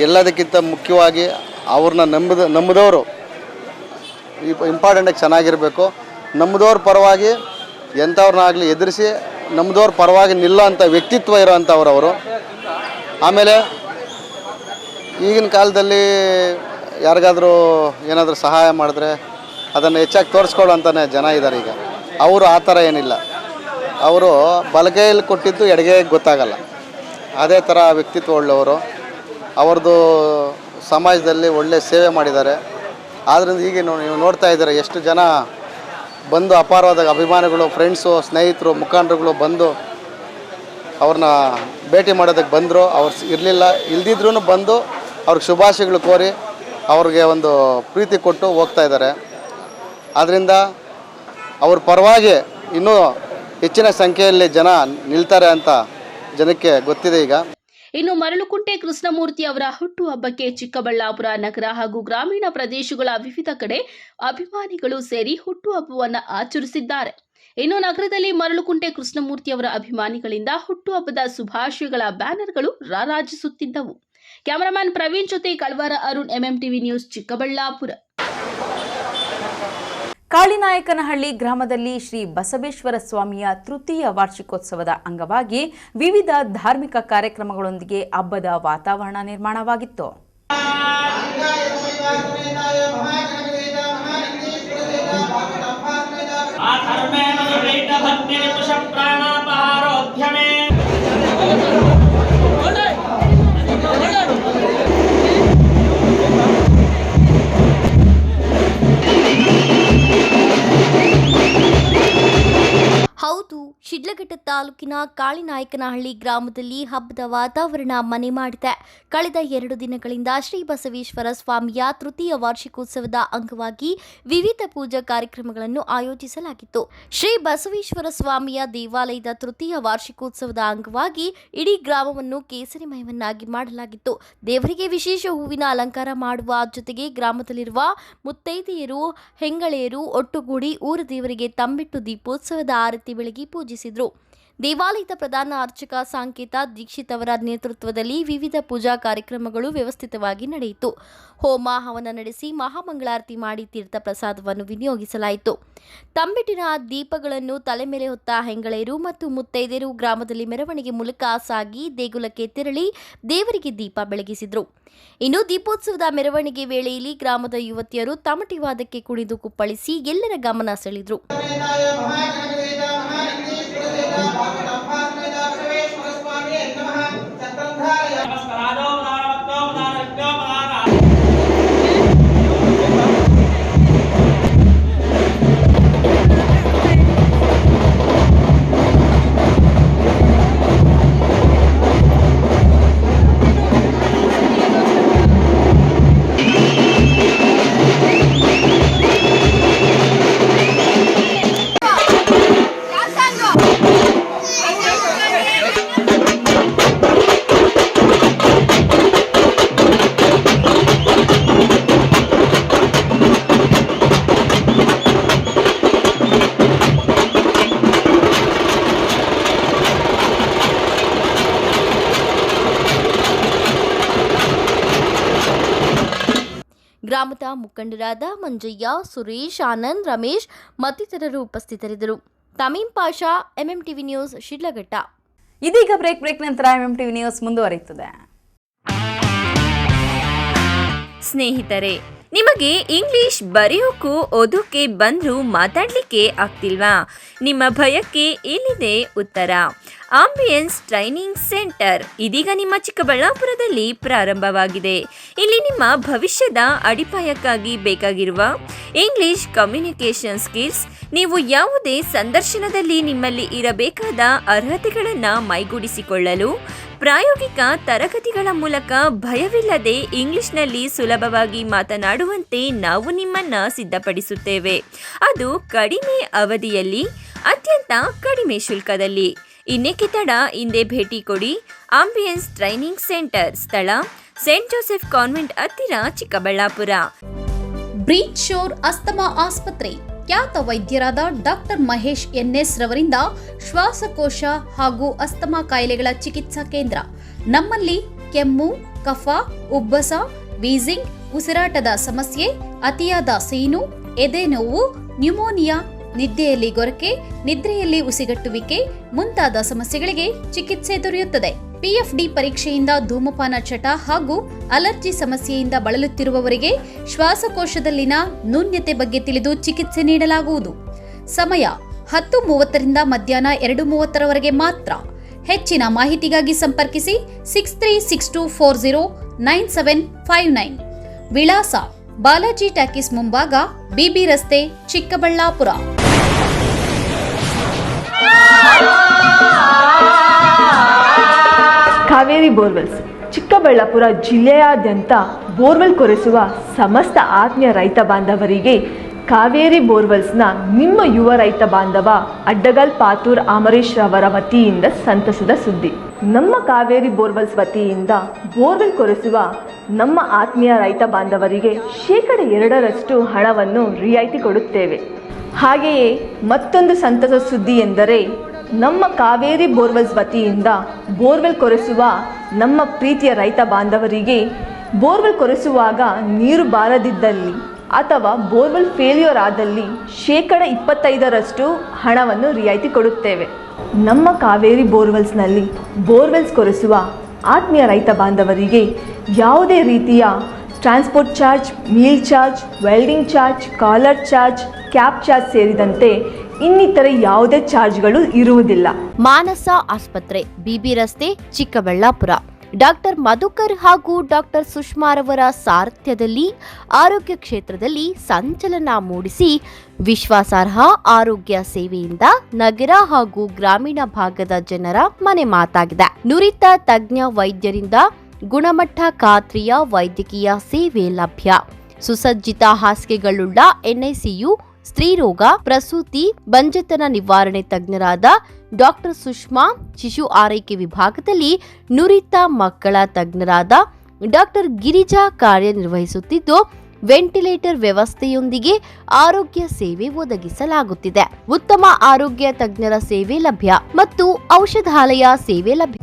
ಎಲ್ಲದಕ್ಕಿಂತ ಮುಖ್ಯವಾಗಿ ಅವ್ರನ್ನ ನಂಬಿದವರು ಇಂಪಾರ್ಟೆಂಟಾಗಿ ಚೆನ್ನಾಗಿರಬೇಕು. ನಂಬಿದವ್ರ ಪರವಾಗಿ ಎಂಥವ್ರನ್ನಾಗಲಿ ಎದುರಿಸಿ ನಂಬಿದವ್ರ ಪರವಾಗಿ ನಿಲ್ಲೋ ಅಂಥ ವ್ಯಕ್ತಿತ್ವ ಇರೋವಂಥವ್ರು ಅವರು. ಆಮೇಲೆ ಈಗಿನ ಕಾಲದಲ್ಲಿ ಯಾರಿಗಾದರೂ ಏನಾದರೂ ಸಹಾಯ ಮಾಡಿದ್ರೆ ಅದನ್ನು ಹೆಚ್ಚಾಗಿ ತೋರಿಸ್ಕೊಳ್ಳೋ ಅಂತಾನೆ ಜನ ಇದ್ದಾರೆ. ಈಗ ಅವರು ಆ ಥರ ಏನಿಲ್ಲ. ಅವರು ಬಲಗೈಯಲ್ಲಿ ಕೊಟ್ಟಿದ್ದು ಎಡಗೈಗೆ ಗೊತ್ತಾಗಲ್ಲ. ಅದೇ ಥರ ವ್ಯಕ್ತಿತ್ವ ಉಳ್ಳವರು. ಅವ್ರದ್ದು ಸಮಾಜದಲ್ಲಿ ಒಳ್ಳೆ ಸೇವೆ ಮಾಡಿದ್ದಾರೆ. ಆದ್ದರಿಂದ ಈಗ ನೀವು ನೋಡ್ತಾ ಇದ್ದಾರೆ ಎಷ್ಟು ಜನ ಬಂದು ಅಪಾರವಾದ ಅಭಿಮಾನಿಗಳು, ಫ್ರೆಂಡ್ಸು, ಸ್ನೇಹಿತರು, ಮುಖಂಡರುಗಳು ಬಂದು ಅವ್ರನ್ನ ಭೇಟಿ ಮಾಡೋದಕ್ಕೆ ಬಂದರು. ಅವ್ರು ಇಲ್ದಿದ್ರೂ ಬಂದು ಅವ್ರಿಗೆ ಶುಭಾಶಯಗಳು ಕೋರಿ ಅವ್ರಿಗೆ ಒಂದು ಪ್ರೀತಿ ಕೊಟ್ಟು ಹೋಗ್ತಾ ಇದ್ದಾರೆ. ಆದ್ದರಿಂದ ಅವ್ರ ಪರವಾಗಿ ಇನ್ನೂ ಹೆಚ್ಚಿನ ಸಂಖ್ಯೆಯಲ್ಲಿ ಜನ ನಿಲ್ತಾರೆ ಅಂತ ಜನಕ್ಕೆ ಗೊತ್ತಿದೆ ಈಗ. ಇನ್ನು ಮರಳುಕುಂಟೆ ಕೃಷ್ಣಮೂರ್ತಿ ಅವರ ಹುಟ್ಟುಹಬ್ಬಕ್ಕೆ ಚಿಕ್ಕಬಳ್ಳಾಪುರ ನಗರ ಹಾಗೂ ಗ್ರಾಮೀಣ ಪ್ರದೇಶಗಳ ವಿವಿಧ ಕಡೆ ಅಭಿಮಾನಿಗಳು ಸೇರಿ ಹುಟ್ಟುಹಬ್ಬವನ್ನು ಆಚರಿಸಿದ್ದಾರೆ. ಇನ್ನು ನಗರದಲ್ಲಿ ಮರಳುಕುಂಟೆ ಕೃಷ್ಣಮೂರ್ತಿ ಅವರ ಅಭಿಮಾನಿಗಳಿಂದ ಹುಟ್ಟುಹಬ್ಬದ ಶುಭಾಶಯಗಳ ಬ್ಯಾನರ್ಗಳು ರಾರಾಜಿಸುತ್ತಿದ್ದವು. ಕ್ಯಾಮರಾಮನ್ ಪ್ರವೀಣ್ ಜೊತೆ ಕಳ್ವಾರ ಅರುಣ್, ಎಂಎಂಟಿವಿ ನ್ಯೂಸ್, ಚಿಕ್ಕಬಳ್ಳಾಪುರ. ಕಾಳಿನಾಯಕನಹಳ್ಳಿ ಗ್ರಾಮದಲ್ಲಿ ಶ್ರೀ ಬಸವೇಶ್ವರ ಸ್ವಾಮಿಯ ತೃತೀಯ ವಾರ್ಷಿಕೋತ್ಸವದ ಅಂಗವಾಗಿ ವಿವಿಧ ಧಾರ್ಮಿಕ ಕಾರ್ಯಕ್ರಮಗಳೊಂದಿಗೆ ಹಬ್ಬದ ವಾತಾವರಣ ನಿರ್ಮಾಣವಾಗಿತ್ತು. ಹೌದು, ಶಿಡ್ಲಘಟ್ಟ ತಾಲೂಕಿನ ಕಾಳಿನಾಯಕನಹಳ್ಳಿ ಗ್ರಾಮದಲ್ಲಿ ಹಬ್ಬದ ವಾತಾವರಣ ಮನೆ ಮಾಡಿದೆ. ಕಳೆದ 2 ದಿನಗಳಿಂದ ಶ್ರೀ ಬಸವೇಶ್ವರ ಸ್ವಾಮಿಯ ತೃತೀಯ ವಾರ್ಷಿಕೋತ್ಸವದ ಅಂಗವಾಗಿ ವಿವಿಧ ಪೂಜಾ ಕಾರ್ಯಕ್ರಮಗಳನ್ನು ಆಯೋಜಿಸಲಾಗಿತ್ತು. ಶ್ರೀ ಬಸವೇಶ್ವರ ಸ್ವಾಮಿಯ ದೇವಾಲಯದ ತೃತೀಯ ವಾರ್ಷಿಕೋತ್ಸವದ ಅಂಗವಾಗಿ ಇಡೀ ಗ್ರಾಮವನ್ನು ಕೇಸರಿಮಯವನ್ನಾಗಿ ಮಾಡಲಾಗಿತ್ತು. ದೇವರಿಗೆ ವಿಶೇಷ ಹೂವಿನ ಅಲಂಕಾರ ಮಾಡುವ ಜೊತೆಗೆ ಗ್ರಾಮದಲ್ಲಿರುವ ಮುತ್ತೈದೆಯರು, ಹೆಂಗಳೆಯರು ಒಟ್ಟುಗೂಡಿ ಊರ ದೇವರಿಗೆ ತಂಬಿಟ್ಟು ದೀಪೋತ್ಸವದ ಆರತಿ ಬೆಳಗಿ ಪೂಜಿಸಿದರು. ದೇವಾಲಯದ ಪ್ರಧಾನ ಅರ್ಚಕ ಸಾಂಕೇತ ದೀಕ್ಷಿತ್ ಅವರ ನೇತೃತ್ವದಲ್ಲಿ ವಿವಿಧ ಪೂಜಾ ಕಾರ್ಯಕ್ರಮಗಳು ವ್ಯವಸ್ಥಿತವಾಗಿ ನಡೆಯಿತು. ಹೋಮ ಹವನ ನಡೆಸಿ ಮಹಾಮಂಗಳಾರತಿ ಮಾಡಿ ತೀರ್ಥ ಪ್ರಸಾದವನ್ನು ವಿನಿಯೋಗಿಸಲಾಯಿತು. ತಂಬಿಟ್ಟಿನ ದೀಪಗಳನ್ನು ತಲೆ ಮೇಲೆ ಹೊತ್ತ ಹೆಂಗಳೆಯರು ಮತ್ತು ಮುತ್ತೈದೆಯರು ಗ್ರಾಮದಲ್ಲಿ ಮೆರವಣಿಗೆ ಮೂಲಕ ಸಾಗಿ ದೇಗುಲಕ್ಕೆ ತೆರಳಿ ದೇವರಿಗೆ ದೀಪ ಬೆಳಗಿಸಿದರು. ಇನ್ನು ದೀಪೋತ್ಸವದ ಮೆರವಣಿಗೆ ವೇಳೆಯಲ್ಲಿ ಗ್ರಾಮದ ಯುವತಿಯರು ತಮಟಿ ವಾದಕ್ಕೆ ಕುಣಿದು ಕುಪ್ಪಳಿಸಿ ಎಲ್ಲರ ಗಮನ ಸೆಳೆದರು. ಗ್ರಾಮದ ಮುಖಂಡರಾದ ಮಂಜಯ್ಯ, ಸುರೇಶ್, ಆನಂದ್, ರಮೇಶ್ ಮತ್ತಿತರರು ಉಪಸ್ಥಿತರಿದ್ದರು. ತಮೀಂ ಪಾಷಾ, ಎಂಎಂಟಿವಿ ನ್ಯೂಸ್, ಶಿಡ್ಲಘಟ್ಟ. ಇದೀಗ ಬ್ರೇಕ್ ನಂತರ ಎಂಎಂಟಿವಿ ನ್ಯೂಸ್ ಮುಂದುವರಿಯುತ್ತದೆ. ಸ್ನೇಹಿತರೆ, ನಿಮಗೆ ಇಂಗ್ಲಿಷ್ ಬರೆಯೋಕ್ಕೂ ಓದೋಕ್ಕೆ ಬಂದರೂ ಮಾತಾಡಲಿಕ್ಕೆ ಆಗ್ತಿಲ್ವಾ? ನಿಮ್ಮ ಭಯಕ್ಕೆ ಇಲ್ಲಿದೆ ಉತ್ತರ. ಆಂಬಿಯನ್ಸ್ ಟ್ರೈನಿಂಗ್ ಸೆಂಟರ್ ಇದೀಗ ನಿಮ್ಮ ಚಿಕ್ಕಬಳ್ಳಾಪುರದಲ್ಲಿ ಪ್ರಾರಂಭವಾಗಿದೆ. ಇಲ್ಲಿ ನಿಮ್ಮ ಭವಿಷ್ಯದ ಅಡಿಪಾಯಕ್ಕಾಗಿ ಬೇಕಾಗಿರುವ ಇಂಗ್ಲಿಷ್ ಕಮ್ಯುನಿಕೇಷನ್ ಸ್ಕಿಲ್ಸ್, ನೀವು ಯಾವುದೇ ಸಂದರ್ಶನದಲ್ಲಿ ನಿಮ್ಮಲ್ಲಿ ಇರಬೇಕಾದ ಅರ್ಹತೆಗಳನ್ನು ಮೈಗೂಡಿಸಿಕೊಳ್ಳಲು ಪ್ರಾಯೋಗಿಕ ತರಗತಿಗಳ ಮೂಲಕ ಭಯವಿಲ್ಲದೆ ಇಂಗ್ಲಿಷ್ನಲ್ಲಿ ಸುಲಭವಾಗಿ ಮಾತನಾಡುವಂತೆ ನಾವು ನಿಮ್ಮನ್ನು ಸಿದ್ಧಪಡಿಸುತ್ತೇವೆ. ಅದು ಕಡಿಮೆ ಅವಧಿಯಲ್ಲಿ, ಅತ್ಯಂತ ಕಡಿಮೆ ಶುಲ್ಕದಲ್ಲಿ. ಇನ್ನೇಕೆ ತಡ, ಹಿಂದೆ ಭೇಟಿ ಕೊಡಿ. ಆಂಬಿಯನ್ಸ್ ಟ್ರೈನಿಂಗ್ ಸೆಂಟರ್, ಸ್ಥಳ ಸೇಂಟ್ ಜೋಸೆಫ್ ಕಾನ್ವೆಂಟ್ ಹತ್ತಿರ, ಚಿಕ್ಕಬಳ್ಳಾಪುರ. ಬ್ರೀಚ್ ಶೋರ್ ಅಸ್ತಮಾ ಆಸ್ಪತ್ರೆ ಖ್ಯಾತ ವೈದ್ಯರಾದ ಡಾಕ್ಟರ್ ಮಹೇಶ್ ಎನ್ಎಸ್ ರವರಿಂದ ಶ್ವಾಸಕೋಶ ಹಾಗೂ ಅಸ್ತಮಾ ಕಾಯಿಲೆಗಳ ಚಿಕಿತ್ಸಾ ಕೇಂದ್ರ. ನಮ್ಮಲ್ಲಿ ಕೆಮ್ಮು, ಕಫ, ಉಬ್ಬಸ, ವೀಸಿಂಗ್, ಉಸಿರಾಟದ ಸಮಸ್ಯೆ, ಅತಿಯಾದ ಸೀನು, ಎದೆ ನೋವು, ನ್ಯೂಮೋನಿಯಾ, ನಿದ್ದೆಯಲ್ಲಿ ಗೊರಕೆ, ನಿದ್ರೆಯಲ್ಲಿ ಉಸಿಗಟ್ಟುವಿಕೆ ಮುಂತಾದ ಸಮಸ್ಯೆಗಳಿಗೆ ಚಿಕಿತ್ಸೆ ದೊರೆಯುತ್ತದೆ. PFD ಪರೀಕ್ಷೆಯಿಂದ ಧೂಮಪಾನ ಚಟ ಹಾಗೂ ಅಲರ್ಜಿ ಸಮಸ್ಯೆಯಿಂದ ಬಳಲುತ್ತಿರುವವರಿಗೆ ಶ್ವಾಸಕೋಶದಲ್ಲಿನ ನ್ಯೂನ್ಯತೆ ಬಗ್ಗೆ ತಿಳಿದು ಚಿಕಿತ್ಸೆ ನೀಡಲಾಗುವುದು. ಸಮಯ 10:30 ಮಧ್ಯಾಹ್ನ 2:30 ಮಾತ್ರ. ಹೆಚ್ಚಿನ ಮಾಹಿತಿಗಾಗಿ ಸಂಪರ್ಕಿಸಿ 6362409759. ವಿಳಾಸ ಬಾಲಾಜಿ ಟಾಕೀಸ್ ಮುಂಭಾಗ, BB ರಸ್ತೆ, ಚಿಕ್ಕಬಳ್ಳಾಪುರ. ಕಾವೇರಿ ಬೋರ್ವೆಲ್ಸ್ ಚಿಕ್ಕಬಳ್ಳಾಪುರ ಜಿಲ್ಲೆಯಾದ್ಯಂತ ಬೋರ್ವೆಲ್ ಕೊರೆಸುವ ಸಮಸ್ತ ಆತ್ಮೀಯ ರೈತ ಬಾಂಧವರಿಗೆ ಕಾವೇರಿ ಬೋರ್ವೆಲ್ಸ್ನ ನಿಮ್ಮ ಯುವ ರೈತ ಬಾಂಧವ ಅಡ್ಡಗಲ್ ಪಾತೂರ್ ಅಮರೀಶ್ ರವರ ವತಿಯಿಂದ ಸಂತಸದ ಸುದ್ದಿ. ನಮ್ಮ ಕಾವೇರಿ ಬೋರ್ವೆಲ್ಸ್ ವತಿಯಿಂದ ಬೋರ್ವೆಲ್ ಕೊರೆಸುವ ನಮ್ಮ ಆತ್ಮೀಯ ರೈತ ಬಾಂಧವರಿಗೆ 2% ಹಣವನ್ನು ರಿಯಾಯಿತಿ ಕೊಡುತ್ತೇವೆ. ಹಾಗೆಯೇ ಮತ್ತೊಂದು ಸಂತಸ ಸುದ್ದಿ ಎಂದರೆ ನಮ್ಮ ಕಾವೇರಿ ಬೋರ್ವೆಲ್ಸ್ ವತಿಯಿಂದ ಬೋರ್ವೆಲ್ ಕೊರೆಸುವ ನಮ್ಮ ಪ್ರೀತಿಯ ರೈತ ಬಾಂಧವರಿಗೆ ಬೋರ್ವೆಲ್ ಕೊರೆಸುವಾಗ ನೀರು ಬಾರದಿದ್ದಲ್ಲಿ ಅಥವಾ ಬೋರ್ವೆಲ್ ಫೇಲ್ಯೂರ್ ಆದಲ್ಲಿ 25% ಹಣವನ್ನು ರಿಯಾಯಿತಿ ಕೊಡುತ್ತೇವೆ. ನಮ್ಮ ಕಾವೇರಿ ಬೋರ್ವೆಲ್ಸ್ನಲ್ಲಿ ಬೋರ್ವೆಲ್ಸ್ ಕೊರೆಸುವ ಆತ್ಮೀಯ ರೈತ ಬಾಂಧವರಿಗೆ ಯಾವುದೇ ರೀತಿಯ transport charge, meal charge, welding charge, collar charge, cab charge ಸೇರಿದಂತೆ ಇನ್ನಿತರೆ ಯಾವುದೇ ಚಾರ್ಜ್ಗಳು ಇರುವುದಿಲ್ಲ. ಮಾನಸ ಆಸ್ಪತ್ರೆ, ಬಿಬಿ ರಸ್ತೆ, ಚಿಕ್ಕಬಳ್ಳಾಪುರ. ಡಾಕ್ಟರ್ ಮಧುಕರ್ ಹಾಗೂ ಡಾಕ್ಟರ್ ಸುಷ್ಮಾರವರ ಸಾರಥ್ಯದಲ್ಲಿ ಆರೋಗ್ಯ ಕ್ಷೇತ್ರದಲ್ಲಿ ಸಂಚಲನ ಮೂಡಿಸಿ ವಿಶ್ವಾಸಾರ್ಹ ಆರೋಗ್ಯ ಸೇವೆಯಿಂದ ನಗರ ಹಾಗೂ ಗ್ರಾಮೀಣ ಭಾಗದ ಜನರ ಮನೆ ಮಾತಾಗಿದೆ. ನುರಿತ ತಜ್ಞ ವೈದ್ಯರಿಂದ ಗುಣಮಟ್ಟ ಖಾತ್ರಿಯ ವೈದ್ಯಕೀಯ ಸೇವೆ ಲಭ್ಯ. ಸುಸಜ್ಜಿತ ಹಾಸಿಗೆಗಳುಳ್ಳ ಎನ್ಐಸಿಯು, ಸ್ತ್ರೀರೋಗ, ಪ್ರಸೂತಿ, ಬಂಜೆತನ ನಿವಾರಣೆ ತಜ್ಞರಾದ ಡಾಕ್ಟರ್ ಸುಷ್ಮಾ, ಶಿಶು ಆರೈಕೆ ವಿಭಾಗದಲ್ಲಿ ನುರಿತ ಮಕ್ಕಳ ತಜ್ಞರಾದ ಡಾಕ್ಟರ್ ಗಿರಿಜಾ ಕಾರ್ಯನಿರ್ವಹಿಸುತ್ತಿದ್ದು, ವೆಂಟಿಲೇಟರ್ ವ್ಯವಸ್ಥೆಯೊಂದಿಗೆ ಆರೋಗ್ಯ ಸೇವೆ ಒದಗಿಸಲಾಗುತ್ತಿದೆ. ಉತ್ತಮ ಆರೋಗ್ಯ ತಜ್ಞರ ಸೇವೆ ಲಭ್ಯ ಮತ್ತು ಔಷಧಾಲಯ ಸೇವೆ ಲಭ್ಯ.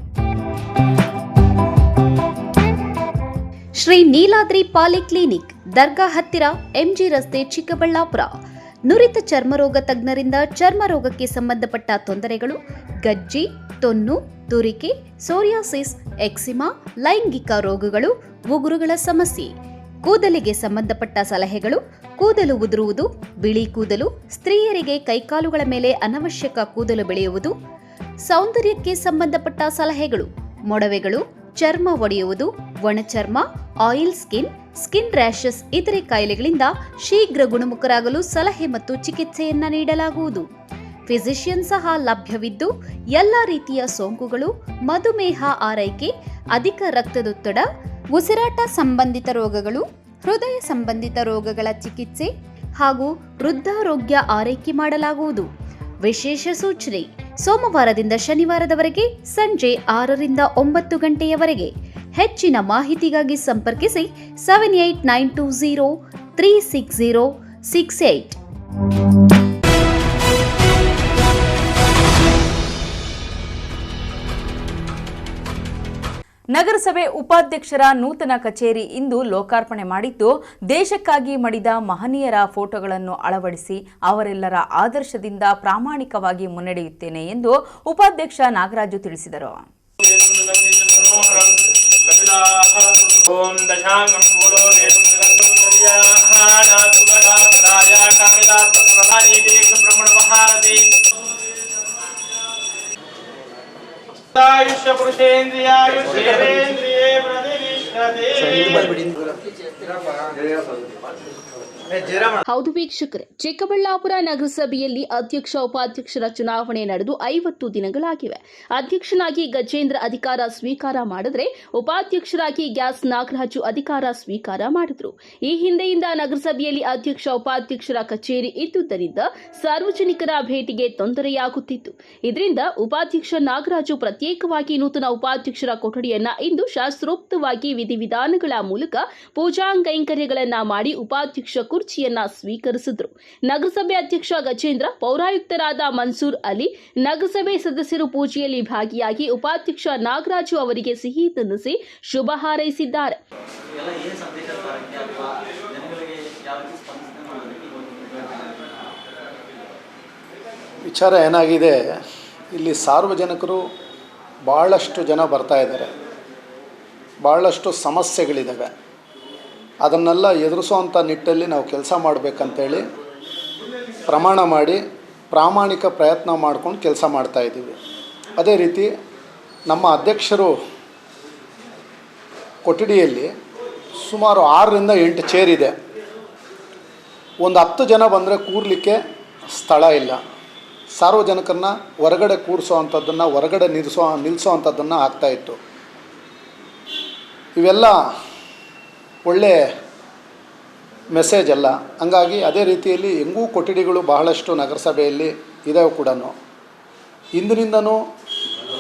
ಶ್ರೀ ನೀಲಾದ್ರಿ ಪಾಲಿಕ್ಲಿನಿಕ್, ದರ್ಗಾ ಹತ್ತಿರ, ಎಂಜಿ ರಸ್ತೆ, ಚಿಕ್ಕಬಳ್ಳಾಪುರ. ನುರಿತ ಚರ್ಮರೋಗ ತಜ್ಞರಿಂದ ಚರ್ಮರೋಗಕ್ಕೆ ಸಂಬಂಧಪಟ್ಟ ತೊಂದರೆಗಳು, ಗಜ್ಜಿ, ತೊನ್ನು, ತುರಿಕೆ, ಸೋರಿಯಾಸಿಸ್, ಎಕ್ಸಿಮಾ, ಲೈಂಗಿಕ ರೋಗಗಳು, ಉಗುರುಗಳ ಸಮಸ್ಯೆ, ಕೂದಲಿಗೆ ಸಂಬಂಧಪಟ್ಟ ಸಲಹೆಗಳು, ಕೂದಲು ಉದುರುವುದು, ಬಿಳಿ ಕೂದಲು, ಸ್ತ್ರೀಯರಿಗೆ ಕೈಕಾಲುಗಳ ಮೇಲೆ ಅನವಶ್ಯಕ ಕೂದಲು ಬೆಳೆಯುವುದು, ಸೌಂದರ್ಯಕ್ಕೆ ಸಂಬಂಧಪಟ್ಟ ಸಲಹೆಗಳು, ಮೊಡವೆಗಳು, ಚರ್ಮ ಒಡೆಯುವುದು, ಒಣಚರ್ಮ, ಆಯಿಲ್ ಸ್ಕಿನ್, ಸ್ಕಿನ್ ರ್ಯಾಷಸ್ ಇತರೆ ಕಾಯಿಲೆಗಳಿಂದ ಶೀಘ್ರ ಗುಣಮುಖರಾಗಲು ಸಲಹೆ ಮತ್ತು ಚಿಕಿತ್ಸೆಯನ್ನ ನೀಡಲಾಗುವುದು. ಫಿಸಿಷಿಯನ್ ಸಹ ಲಭ್ಯವಿದ್ದು ಎಲ್ಲ ರೀತಿಯ ಸೋಂಕುಗಳು, ಮಧುಮೇಹ ಆರೈಕೆ, ಅಧಿಕ ರಕ್ತದೊತ್ತಡ, ಉಸಿರಾಟ ಸಂಬಂಧಿತ ರೋಗಗಳು, ಹೃದಯ ಸಂಬಂಧಿತ ರೋಗಗಳ ಚಿಕಿತ್ಸೆ ಹಾಗೂ ವೃದ್ಧಾರೋಗ್ಯ ಆರೈಕೆ ಮಾಡಲಾಗುವುದು. ವಿಶೇಷ ಸೂಚನೆ: ಸೋಮವಾರದಿಂದ ಶನಿವಾರದವರೆಗೆ ಸಂಜೆ 6 ರಿಂದ 9 ಗಂಟೆಯವರೆಗೆ. ಹೆಚ್ಚಿನ ಮಾಹಿತಿಗಾಗಿ ಸಂಪರ್ಕಿಸಿ 7892036068. ನಗರಸಭೆ ಉಪಾಧ್ಯಕ್ಷರ ನೂತನ ಕಚೇರಿ ಇಂದು ಲೋಕಾರ್ಪಣೆ ಮಾಡಿದ್ದು, ದೇಶಕ್ಕಾಗಿ ಮಡಿದ ಮಹನೀಯರ ಫೋಟೋಗಳನ್ನು ಅಳವಡಿಸಿ ಅವರೆಲ್ಲರ ಆದರ್ಶದಿಂದ ಪ್ರಾಮಾಣಿಕವಾಗಿ ಮುನ್ನಡೆಯುತ್ತೇನೆ ಎಂದು ಉಪಾಧ್ಯಕ್ಷ ನಾಗರಾಜು ತಿಳಿಸಿದರು. ಆಯುಷ್ಯ ಪುರುಷೇಂದ್ರಿಯಾಯುಷ್ಯೇಂದ್ರಿಯೇ ಪ್ರತಿಷ್ಠತೆ. ಹೌದು ವೀಕ್ಷಕರೇ, ಚಿಕ್ಕಬಳ್ಳಾಪುರ ನಗರಸಭೆಯಲ್ಲಿ ಅಧ್ಯಕ್ಷ ಉಪಾಧ್ಯಕ್ಷರ ಚುನಾವಣೆ ನಡೆದು 50 ದಿನಗಳಾಗಿವೆ. ಅಧ್ಯಕ್ಷನಾಗಿ ಗಜೇಂದ್ರ ಅಧಿಕಾರ ಸ್ವೀಕಾರ ಮಾಡಿದ್ರೆ, ಉಪಾಧ್ಯಕ್ಷರಾಗಿ ಗ್ಯಾಸ್ ನಾಗರಾಜು ಅಧಿಕಾರ ಸ್ವೀಕಾರ ಮಾಡಿದ್ರು. ಈ ಹಿಂದೆಯಿಂದ ನಗರಸಭೆಯಲ್ಲಿ ಅಧ್ಯಕ್ಷ ಉಪಾಧ್ಯಕ್ಷರ ಕಚೇರಿ ಇದ್ದುದರಿಂದ ಸಾರ್ವಜನಿಕರ ಭೇಟಿಗೆ ತೊಂದರೆಯಾಗುತ್ತಿತ್ತು. ಇದರಿಂದ ಉಪಾಧ್ಯಕ್ಷ ನಾಗರಾಜು ಪ್ರತ್ಯೇಕವಾಗಿ ನೂತನ ಉಪಾಧ್ಯಕ್ಷರ ಕೊಠಡಿಯನ್ನ ಇಂದು ಶಾಸ್ತ್ರೋಕ್ತವಾಗಿ ವಿಧಿವಿಧಾನಗಳ ಮೂಲಕ ಪೂಜಾ ಕೈಂಕರ್ಯಗಳನ್ನ ಮಾಡಿ ಉಪಾಧ್ಯಕ್ಷ ಕುರ್ಚಿಯನ್ನ ಸ್ವೀಕರಿಸಿದ್ರು. ನಗರಸಭೆ ಅಧ್ಯಕ್ಷ ಗಜೇಂದ್ರ, ಪೌರಾಯುಕ್ತರಾದ ಮನ್ಸೂರ್ ಅಲಿ, ನಗರಸಭೆ ಸದಸ್ಯರು ಪೂಜೆಯಲ್ಲಿ ಭಾಗಿಯಾಗಿ ಉಪಾಧ್ಯಕ್ಷ ನಾಗರಾಜು ಅವರಿಗೆ ಸಿಹಿ ತಿನ್ನಿಸಿ ಶುಭ ಹಾರೈಸಿದ್ದಾರೆ. ವಿಚಾರ ಏನಾಗಿದೆ, ಇಲ್ಲಿ ಸಾರ್ವಜನಿಕರು ಭಾಳಷ್ಟು ಜನ ಬರ್ತಾ ಇದ್ದಾರೆ, ಭಾಳಷ್ಟು ಸಮಸ್ಯೆಗಳಿದ್ದಾವೆ. ಅದನ್ನೆಲ್ಲ ಎದುರಿಸೋವಂಥ ನಿಟ್ಟಲ್ಲಿ ನಾವು ಕೆಲಸ ಮಾಡಬೇಕಂತೇಳಿ ಪ್ರಮಾಣ ಮಾಡಿ ಪ್ರಾಮಾಣಿಕ ಪ್ರಯತ್ನ ಮಾಡ್ಕೊಂಡು ಕೆಲಸ ಮಾಡ್ತಾಯಿದ್ದೀವಿ. ಅದೇ ರೀತಿ ನಮ್ಮ ಅಧ್ಯಕ್ಷರು ಕೊಠಡಿಯಲ್ಲಿ ಸುಮಾರು 6 ರಿಂದ 8 ಚೇರ್ ಇದೆ. ಒಂದು 10 ಜನ ಬಂದರೆ ಕೂರಲಿಕ್ಕೆ ಸ್ಥಳ ಇಲ್ಲ. ಸಾರ್ವಜನಿಕರನ್ನ ಹೊರಗಡೆ ಕೂರಿಸೋ ಅಂಥದ್ದನ್ನು, ಹೊರಗಡೆ ನಿಲ್ಲಿಸೋ ಅಂಥದ್ದನ್ನು ಆಗ್ತಾಯಿತ್ತು. ಇವೆಲ್ಲ ಒಳ್ಳೆ ಮೆಸೇಜ್ ಅಲ್ಲ. ಹಂಗಾಗಿ ಅದೇ ರೀತಿಯಲ್ಲಿ ಹೆಂಗೂ ಕೊಠಡಿಗಳು ಬಹಳಷ್ಟು ನಗರಸಭೆಯಲ್ಲಿ ಇದಾವೆ ಕೂಡ. ಇಂದಿನಿಂದನೂ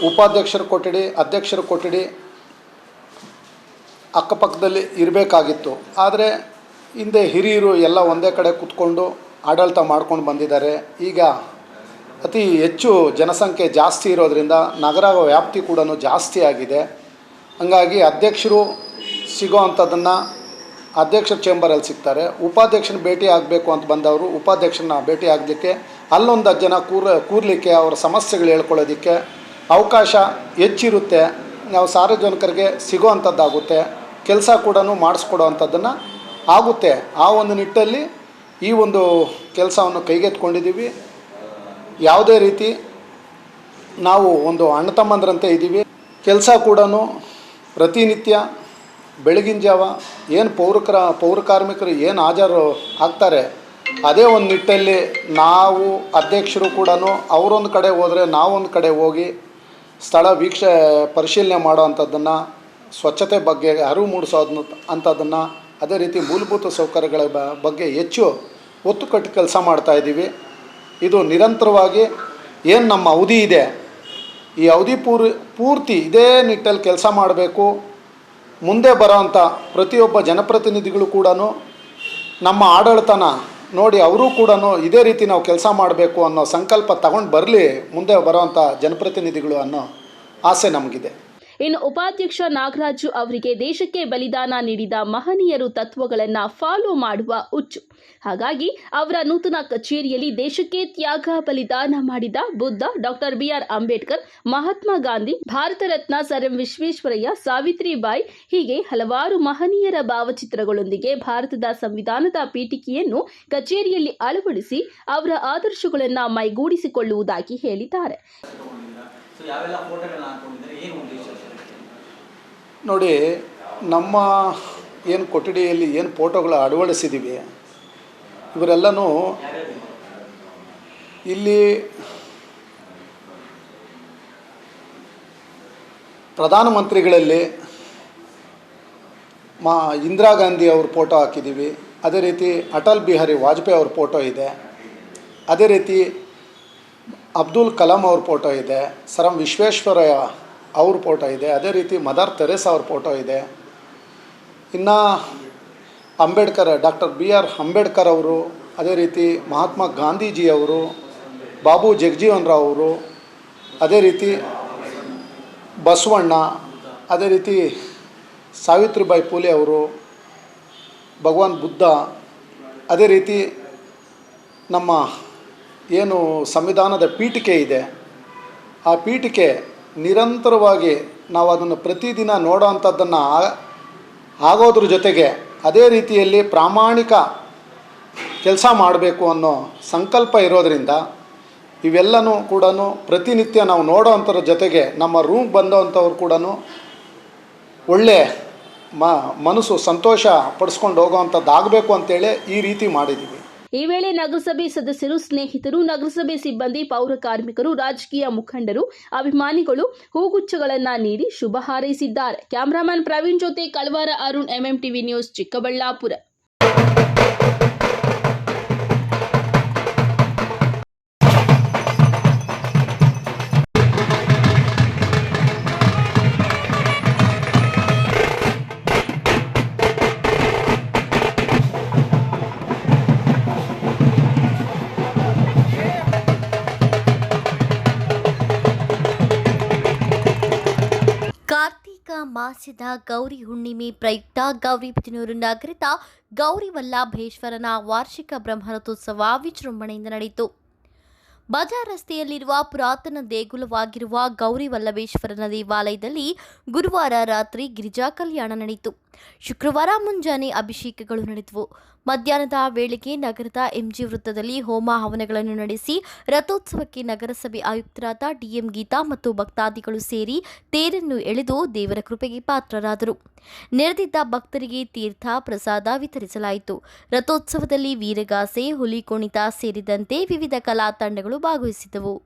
ಉಪಾಧ್ಯಕ್ಷರ ಕೊಠಡಿ, ಅಧ್ಯಕ್ಷರ ಕೊಠಡಿ ಅಕ್ಕಪಕ್ಕದಲ್ಲಿ ಇರಬೇಕಾಗಿತ್ತು. ಆದರೆ ಹಿಂದೆ ಹಿರಿಯರು ಎಲ್ಲ ಒಂದೇ ಕಡೆ ಕೂತ್ಕೊಂಡು ಆಡಳಿತ ಮಾಡ್ಕೊಂಡು ಬಂದಿದ್ದಾರೆ. ಈಗ ಅತಿ ಹೆಚ್ಚು ಜನಸಂಖ್ಯೆ ಜಾಸ್ತಿ ಇರೋದರಿಂದ ನಗರ ವ್ಯಾಪ್ತಿ ಕೂಡ ಜಾಸ್ತಿ ಆಗಿದೆ. ಹಂಗಾಗಿ ಅಧ್ಯಕ್ಷರು ಸಿಗೋ ಅಂಥದ್ದನ್ನು ಅಧ್ಯಕ್ಷರ ಚೇಂಬರಲ್ಲಿ ಸಿಗ್ತಾರೆ. ಉಪಾಧ್ಯಕ್ಷನ ಭೇಟಿ ಆಗಬೇಕು ಅಂತ ಬಂದವರು ಉಪಾಧ್ಯಕ್ಷರನ್ನ ಭೇಟಿ ಆಗಲಿಕ್ಕೆ ಅಲ್ಲೊಂದು 10 ಜನ ಕೂರಲಿಕ್ಕೆ ಅವರ ಸಮಸ್ಯೆಗಳು ಹೇಳ್ಕೊಳ್ಳೋದಕ್ಕೆ ಅವಕಾಶ ಹೆಚ್ಚಿರುತ್ತೆ. ನಾವು ಸಾರ್ವಜನಿಕರಿಗೆ ಸಿಗೋ ಅಂಥದ್ದಾಗುತ್ತೆ, ಕೆಲಸ ಕೂಡ ಮಾಡಿಸ್ಕೊಡೋ ಅಂಥದ್ದನ್ನು ಆಗುತ್ತೆ. ಆ ಒಂದು ನಿಟ್ಟಲ್ಲಿ ಈ ಒಂದು ಕೆಲಸವನ್ನು ಕೈಗೆತ್ಕೊಂಡಿದ್ದೀವಿ. ಯಾವುದೇ ರೀತಿ ನಾವು ಒಂದು ಅಣ್ಣ ತಮ್ಮಂದ್ರಂತೆ ಇದ್ದೀವಿ. ಕೆಲಸ ಕೂಡ ಪ್ರತಿನಿತ್ಯ ಬೆಳಗಿನ ಜಾವ ಏನು ಪೌರ ಕಾರ್ಮಿಕರು ಏನು ಹಾಜರು ಆಗ್ತಾರೆ ಅದೇ ಒಂದು ನಿಟ್ಟಲ್ಲಿ ನಾವು ಅಧ್ಯಕ್ಷರು ಕೂಡ ಅವರೊಂದು ಕಡೆ ಹೋದರೆ ನಾವೊಂದು ಕಡೆ ಹೋಗಿ ಸ್ಥಳ ಪರಿಶೀಲನೆ ಮಾಡೋ ಅಂಥದ್ದನ್ನು, ಸ್ವಚ್ಛತೆ ಬಗ್ಗೆ ಅರಿವು ಮೂಡಿಸೋದು ಅಂಥದ್ದನ್ನು, ಅದೇ ರೀತಿ ಮೂಲಭೂತ ಸೌಕರ್ಯಗಳ ಬಗ್ಗೆ ಹೆಚ್ಚು ಒತ್ತು ಕಟ್ಟಿ ಕೆಲಸ ಮಾಡ್ತಾಯಿದ್ದೀವಿ. ಇದು ನಿರಂತರವಾಗಿ ಏನು ನಮ್ಮ ಅವಧಿ ಇದೆ, ಈ ಅವಧಿ ಪೂರ್ತಿ ಇದೇ ನಿಟ್ಟಲ್ಲಿ ಕೆಲಸ ಮಾಡಬೇಕು. ಮುಂದೆ ಬರೋವಂಥ ಪ್ರತಿಯೊಬ್ಬ ಜನಪ್ರತಿನಿಧಿಗಳು ಕೂಡ ನಮ್ಮ ಆಡಳಿತನ ನೋಡಿ ಅವರು ಕೂಡ ಇದೇ ರೀತಿ ನಾವು ಕೆಲಸ ಮಾಡಬೇಕು ಅನ್ನೋ ಸಂಕಲ್ಪ ತಗೊಂಡು ಬರಲಿ ಮುಂದೆ ಬರೋವಂಥ ಜನಪ್ರತಿನಿಧಿಗಳು ಅನ್ನೋ ಆಸೆ ನಮಗಿದೆ. ಇನ್ನು ಉಪಾಧ್ಯಕ್ಷ ನಾಗರಾಜು ಅವರಿಗೆ ದೇಶಕ್ಕೆ ಬಲಿದಾನ ನೀಡಿದ ಮಹನೀಯರು ತತ್ವಗಳನ್ನು ಫಾಲೋ ಮಾಡುವ ಹುಚ್ಚು. ಹಾಗಾಗಿ ಅವರ ನೂತನ ಕಚೇರಿಯಲ್ಲಿ ದೇಶಕ್ಕೆ ತ್ಯಾಗ ಬಲಿದಾನ ಮಾಡಿದ Buddha, doctor BR Ambedkar, Mahatma Gandhi, Bharat Ratna sir M Visvesvaraya, Savitribai ಹೀಗೆ ಹಲವಾರು ಮಹನೀಯರ ಭಾವಚಿತ್ರಗಳೊಂದಿಗೆ ಭಾರತದ ಸಂವಿಧಾನದ ಪೀಠಿಕೆಯನ್ನು ಕಚೇರಿಯಲ್ಲಿ ಅಳವಡಿಸಿ ಅವರ ಆದರ್ಶಗಳನ್ನು ಮೈಗೂಡಿಸಿಕೊಳ್ಳುವುದಾಗಿ ಹೇಳಿದ್ದಾರೆ. ನೋಡಿ, ನಮ್ಮ ಏನು ಕೊಠಡಿಯಲ್ಲಿ ಏನು ಫೋಟೋಗಳು ಅಳವಡಿಸಿದ್ದೀವಿ ಇವರೆಲ್ಲನೂ ಇಲ್ಲಿ ಪ್ರಧಾನಮಂತ್ರಿಗಳಲ್ಲಿ ಇಂದಿರಾ ಗಾಂಧಿ ಅವ್ರ ಫೋಟೋ ಹಾಕಿದ್ದೀವಿ. ಅದೇ ರೀತಿ ಅಟಲ್ ಬಿಹಾರಿ ವಾಜಪೇಯಿ ಅವ್ರ ಫೋಟೋ ಇದೆ. ಅದೇ ರೀತಿ ಅಬ್ದುಲ್ ಕಲಾಂ ಅವ್ರ ಫೋಟೋ ಇದೆ. ಸರ್ ಎಂ ವಿಶ್ವೇಶ್ವರಯ್ಯ ಅವ್ರ ಫೋಟೋ ಇದೆ. ಅದೇ ರೀತಿ ಮದರ್ ತೆರೇಸಾ ಅವ್ರ ಫೋಟೋ ಇದೆ. ಇನ್ನು ಅಂಬೇಡ್ಕರ್, ಡಾಕ್ಟರ್ BR ಅಂಬೇಡ್ಕರ್ ಅವರು, ಅದೇ ರೀತಿ ಮಹಾತ್ಮ ಗಾಂಧೀಜಿ ಅವರು, ಬಾಬು ಜಗಜೀವನ್ ರಾವ್ ಅವರು, ಅದೇ ರೀತಿ ಬಸವಣ್ಣ, ಅದೇ ರೀತಿ ಸಾವಿತ್ರಿಬಾಯಿ ಫುಲೆ ಅವರು, ಭಗವಾನ್ ಬುದ್ಧ, ಅದೇ ರೀತಿ ನಮ್ಮ ಏನು ಸಂವಿಧಾನದ ಪೀಠಿಕೆ ಇದೆ ಆ ಪೀಠಿಕೆ ನಿರಂತರವಾಗಿ ನಾವು ಅದನ್ನು ಪ್ರತಿದಿನ ನೋಡೋ ಅಂಥದ್ದನ್ನು ಆಗೋದ್ರ ಜೊತೆಗೆ ಅದೇ ರೀತಿಯಲ್ಲಿ ಪ್ರಾಮಾಣಿಕ ಕೆಲಸ ಮಾಡಬೇಕು ಅನ್ನೋ ಸಂಕಲ್ಪ ಇರೋದರಿಂದ ಇವೆಲ್ಲನೂ ಕೂಡ ಪ್ರತಿನಿತ್ಯ ನಾವು ನೋಡೋ ಅಂಥದ್ರ ಜೊತೆಗೆ ನಮ್ಮ ರೂಮ್ಗೆ ಬಂದವಂಥವ್ರು ಕೂಡ ಒಳ್ಳೆ ಮನಸ್ಸು ಸಂತೋಷ ಪಡಿಸ್ಕೊಂಡು ಹೋಗೋವಂಥದ್ದು ಆಗಬೇಕು ಅಂತೇಳಿ ಈ ರೀತಿ ಮಾಡಿದ್ದೀವಿ. ಈ ವೇಳೆ ನಗರಸಭೆ ಸದಸ್ಯರು, ಸ್ನೇಹಿತರು, ನಗರಸಭೆ ಸಿಬ್ಬಂದಿ, ಪೌರ ಕಾರ್ಮಿಕರು, ರಾಜಕೀಯ ಮುಖಂಡರು, ಅಭಿಮಾನಿಗಳು ಹೂಗುಚ್ಛಗಳನ್ನು ನೀಡಿ ಶುಭ ಹಾರೈಸಿದ್ದಾರೆ. ಕ್ಯಾಮರಾಮನ್ ಪ್ರವೀಣ್ ಜೊತೆ ಕಳವಾರ ಅರುಣ್, MMTV ನ್ಯೂಸ್, ಚಿಕ್ಕಬಳ್ಳಾಪುರ. ಮಾಸದ ಗೌರಿ ಹುಣ್ಣಿಮೆ ಪ್ರಯುಕ್ತ ಗೌರಿಬಿದನೂರು ನಗರದ ಗೌರಿ ವಲ್ಲಭೇಶ್ವರನ ವಾರ್ಷಿಕ ಬ್ರಹ್ಮರಥೋತ್ಸವ ವಿಜೃಂಭಣೆಯಿಂದ ನಡೆಯಿತು. ಬಜಾರ್ ರಸ್ತೆಯಲ್ಲಿರುವ ಪುರಾತನ ದೇಗುಲವಾಗಿರುವ ಗೌರಿ ವಲ್ಲಭೇಶ್ವರನ ದೇವಾಲಯದಲ್ಲಿ ಗುರುವಾರ ರಾತ್ರಿ ಗಿರಿಜಾ ಕಲ್ಯಾಣ ನಡೆಯಿತು. ಶುಕ್ರವಾರ ಮುಂಜಾನೆ ಅಭಿಷೇಕಗಳು ನಡೆದವು. ಮಧ್ಯಾಹ್ನದ ವೇಳೆಗೆ ನಗರದ MG ವೃತ್ತದಲ್ಲಿ ಹೋಮ ಹವನಗಳನ್ನು ನಡೆಸಿ ರಥೋತ್ಸವಕ್ಕೆ ನಗರಸಭೆ ಆಯುಕ್ತರಾದ DM ಗೀತಾ ಮತ್ತು ಭಕ್ತಾದಿಗಳು ಸೇರಿ ತೇರನ್ನು ಎಳೆದು ದೇವರ ಕೃಪೆಗೆ ಪಾತ್ರರಾದರು. ನೆರೆದಿದ್ದ ಭಕ್ತರಿಗೆ ತೀರ್ಥ ಪ್ರಸಾದ ವಿತರಿಸಲಾಯಿತು. ರಥೋತ್ಸವದಲ್ಲಿ ವೀರಗಾಸೆ, ಹುಲಿ ಕುಣಿತ ಸೇರಿದಂತೆ ವಿವಿಧ ಕಲಾ ತಂಡಗಳು ಭಾಗವಹಿಸಿದವು.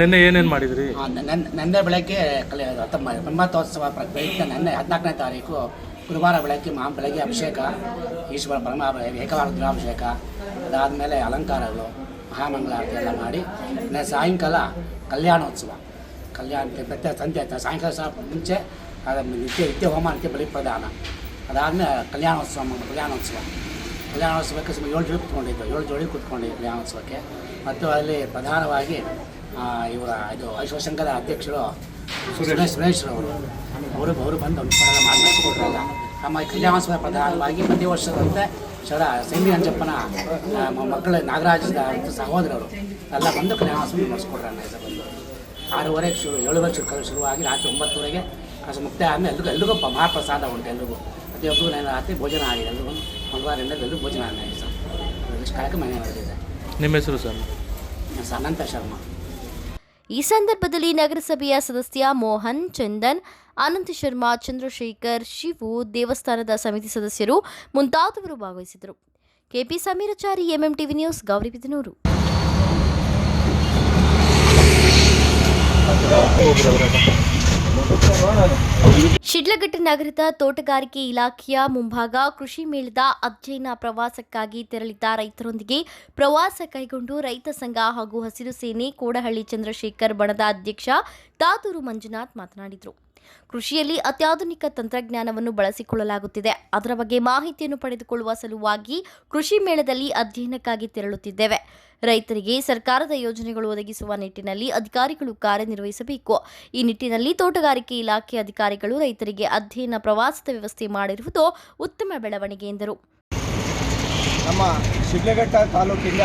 ನಿನ್ನೆ ಏನೇನು ಮಾಡಿದ್ರಿ? ನೆನ್ನೆ ಬೆಳಗ್ಗೆ ಬ್ರಹ್ಮೋತ್ಸವ ಪ್ರಯುಕ್ತ ನೆನ್ನೆ 14ನೇ ತಾರೀಕು ಗುರುವಾರ ಬೆಳಗ್ಗೆ ಅಭಿಷೇಕ, ಈಶ್ವರ ಏಕವಾರ ರುದ್ರಾಭಿಷೇಕ, ಅದಾದಮೇಲೆ ಅಲಂಕಾರಗಳು, ಮಹಾಮಂಗಳಾರತಿ ಎಲ್ಲ ಮಾಡಿ ಸಾಯಂಕಾಲ ಕಲ್ಯಾಣೋತ್ಸವ, ಪ್ರತಿ ಸಂಧ್ಯೆ ಸಾಯಂಕಾಲ ಸಹ ಮುಂಚೆ ನಿತ್ಯ ಹೋಮ, ನಿತ್ಯ ಬಲಿ ಪ್ರದಾನ, ಅದಾದಮೇಲೆ ಕಲ್ಯಾಣೋತ್ಸವಕ್ಕೆ ಸುಮಾರು 7 ಜೋಡಿ ಕೂತ್ಕೊಂಡಿದ್ದು ಕಲ್ಯಾಣೋತ್ಸವಕ್ಕೆ. ಮತ್ತು ಅಲ್ಲಿ ಪ್ರಧಾನವಾಗಿ ಶಿವಶಂಕರ ಅಧ್ಯಕ್ಷರು ಸುರೇಶ್ರವರು ಅವರು ಬಂದು ಮಾಡಿ ನಡೆಸಿಕೊಟ್ರಲ್ಲ. ನಮ್ಮ ಕಲ್ಯಾಣೋತ್ಸವ ಪ್ರಧಾನವಾಗಿ ಪ್ರತಿ ವರ್ಷದಂತೆ ಸೈಮಿ ಅಂಜಪ್ಪನ ಮಕ್ಕಳ ನಾಗರಾಜ ಸಹೋದರರು ಎಲ್ಲ ಬಂದು ಕಲ್ಯಾಣೋತ್ಸವ ನಡೆಸ್ಕೊಟ್ರೆ ಬಂದು 6:30 ಶುರುವಾಗಿ ರಾತ್ರಿ 9:00 ಮುಕ್ತಾಯ ಆದಮೇಲೆ ಎಲ್ರಿಗೂ ಮಹಾಪ್ರಸಾದ ಉಂಟು. ಎಲ್ರಿಗೂ ಪ್ರತಿಯೊಬ್ಬರು ರಾತ್ರಿ ಭೋಜನ ಆಗಿದೆ. ಎಲ್ರಿಗೂ ಮಂಗಳವಾರ ಎಲ್ಲರೂ ಭೋಜನ ಆಗಿದೆ ಸರ್. ಇಷ್ಟು ಕಾರ್ಯಕ್ರಮ ನಡೆದಿದೆ. ನಿಮ್ಮ ಹೆಸರು ಸರ್? ಅನಂತ ಶರ್ಮಾ. ಈ ಸಂದರ್ಭದಲ್ಲಿ ನಗರಸಭೆಯ ಸದಸ್ಯ ಮೋಹನ್, ಚಂದನ್, ಅನಂತ ಶರ್ಮಾ, ಚಂದ್ರಶೇಖರ್, ಶಿವು, ದೇವಸ್ಥಾನದ ಸಮಿತಿ ಸದಸ್ಯರು ಮುಂತಾದವರು ಭಾಗವಹಿಸಿದರು. KP Sameerachari, MMTV news, Gauribidanur. Shidlaghatta ನಗರದ ತೋಟಗಾರಿಕೆ ಇಲಾಖೆಯ ಮುಂಭಾಗ ಕೃಷಿ ಮೇಳದ ಅಧ್ಯಯನ ಪ್ರವಾಸಕ್ಕಾಗಿ ತೆರಳಿದ್ದ ರೈತರೊಂದಿಗೆ ಪ್ರವಾಸ ಕೈಗೊಂಡು ರೈತ ಸಂಘ ಹಾಗೂ ಹಸಿರು ಸೇನೆ ಕೋಡಹಳ್ಳಿ ಚಂದ್ರಶೇಖರ್ ಬಣದ ಅಧ್ಯಕ್ಷ ತಾತೂರು ಮಂಜುನಾಥ್ ಮಾತನಾಡಿದರು. ಕೃಷಿಯಲ್ಲಿ ಅತ್ಯಾಧುನಿಕ ತಂತ್ರಜ್ಞಾನವನ್ನು ಬಳಸಿಕೊಳ್ಳಲಾಗುತ್ತಿದೆ. ಅದರ ಬಗ್ಗೆ ಮಾಹಿತಿಯನ್ನು ಪಡೆದುಕೊಳ್ಳುವ ಸಲುವಾಗಿ ಕೃಷಿ ಮೇಳದಲ್ಲಿ ಅಧ್ಯಯನಕ್ಕಾಗಿ ತೆರಳುತ್ತಿದ್ದೇವೆ. ರೈತರಿಗೆ ಸರ್ಕಾರದ ಯೋಜನೆಗಳು ಒದಗಿಸುವ ನಿಟ್ಟಿನಲ್ಲಿ ಅಧಿಕಾರಿಗಳು ಕಾರ್ಯನಿರ್ವಹಿಸಬೇಕು. ಈ ನಿಟ್ಟಿನಲ್ಲಿ ತೋಟಗಾರಿಕೆ ಇಲಾಖೆ ಅಧಿಕಾರಿಗಳು ರೈತರಿಗೆ ಅಧ್ಯಯನ ಪ್ರವಾಸದ ವ್ಯವಸ್ಥೆ ಮಾಡಿರುವುದು ಉತ್ತಮ ಬೆಳವಣಿಗೆ ಎಂದರು. ನಮ್ಮ ಶಿಡ್ಲಘಟ್ಟ ತಾಲೂಕಿಂದ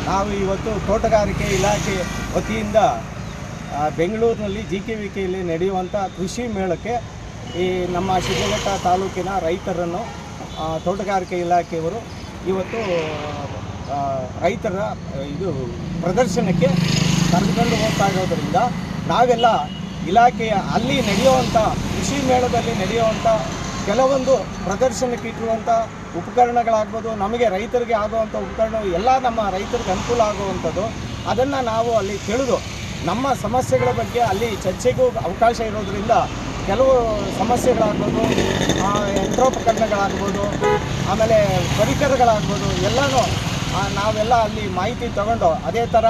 ನಾವು ಇವತ್ತು ತೋಟಗಾರಿಕೆ ಇಲಾಖೆ ವತಿಯಿಂದ ಬೆಂಗಳೂರಿನಲ್ಲಿ GKVKಯಲ್ಲಿ ನಡೆಯುವಂಥ ಕೃಷಿ ಮೇಳಕ್ಕೆ ಈ ನಮ್ಮ ಶಿಡ್ಲಘಟ್ಟ ತಾಲೂಕಿನ ರೈತರನ್ನು ತೋಟಗಾರಿಕೆ ಇಲಾಖೆಯವರು ಇವತ್ತು ರೈತರ ಪ್ರದರ್ಶನಕ್ಕೆ ಕರೆದುಕೊಂಡು ಹೋಗ್ತಾ ಇರೋದರಿಂದ ನಾವೆಲ್ಲ ಇಲಾಖೆಯ ಅಲ್ಲಿ ನಡೆಯುವಂಥ ಕೃಷಿ ಮೇಳದಲ್ಲಿ ನಡೆಯುವಂಥ ಕೆಲವೊಂದು ಪ್ರದರ್ಶನಕ್ಕೆ ಇಟ್ಟಿರುವಂಥ ಉಪಕರಣಗಳಾಗ್ಬೋದು, ನಮಗೆ ರೈತರಿಗೆ ಆಗುವಂಥ ಉಪಕರಣಗಳು ಎಲ್ಲ ನಮ್ಮ ರೈತರಿಗೆ ಅನುಕೂಲ ಆಗುವಂಥದ್ದು, ಅದನ್ನು ನಾವು ಅಲ್ಲಿ ತಿಳಿದು ನಮ್ಮ ಸಮಸ್ಯೆಗಳ ಬಗ್ಗೆ ಅಲ್ಲಿ ಚರ್ಚೆಗೂ ಅವಕಾಶ ಇರೋದರಿಂದ ಕೆಲವು ಸಮಸ್ಯೆಗಳಾಗ್ಬೋದು, ಯಂತ್ರೋಪಕರಣಗಳಾಗ್ಬೋದು, ಆಮೇಲೆ ಪರಿಕರಗಳಾಗ್ಬೋದು ಎಲ್ಲನೂ ನಾವೆಲ್ಲ ಅಲ್ಲಿ ಮಾಹಿತಿ ತಗೊಂಡು ಅದೇ ಥರ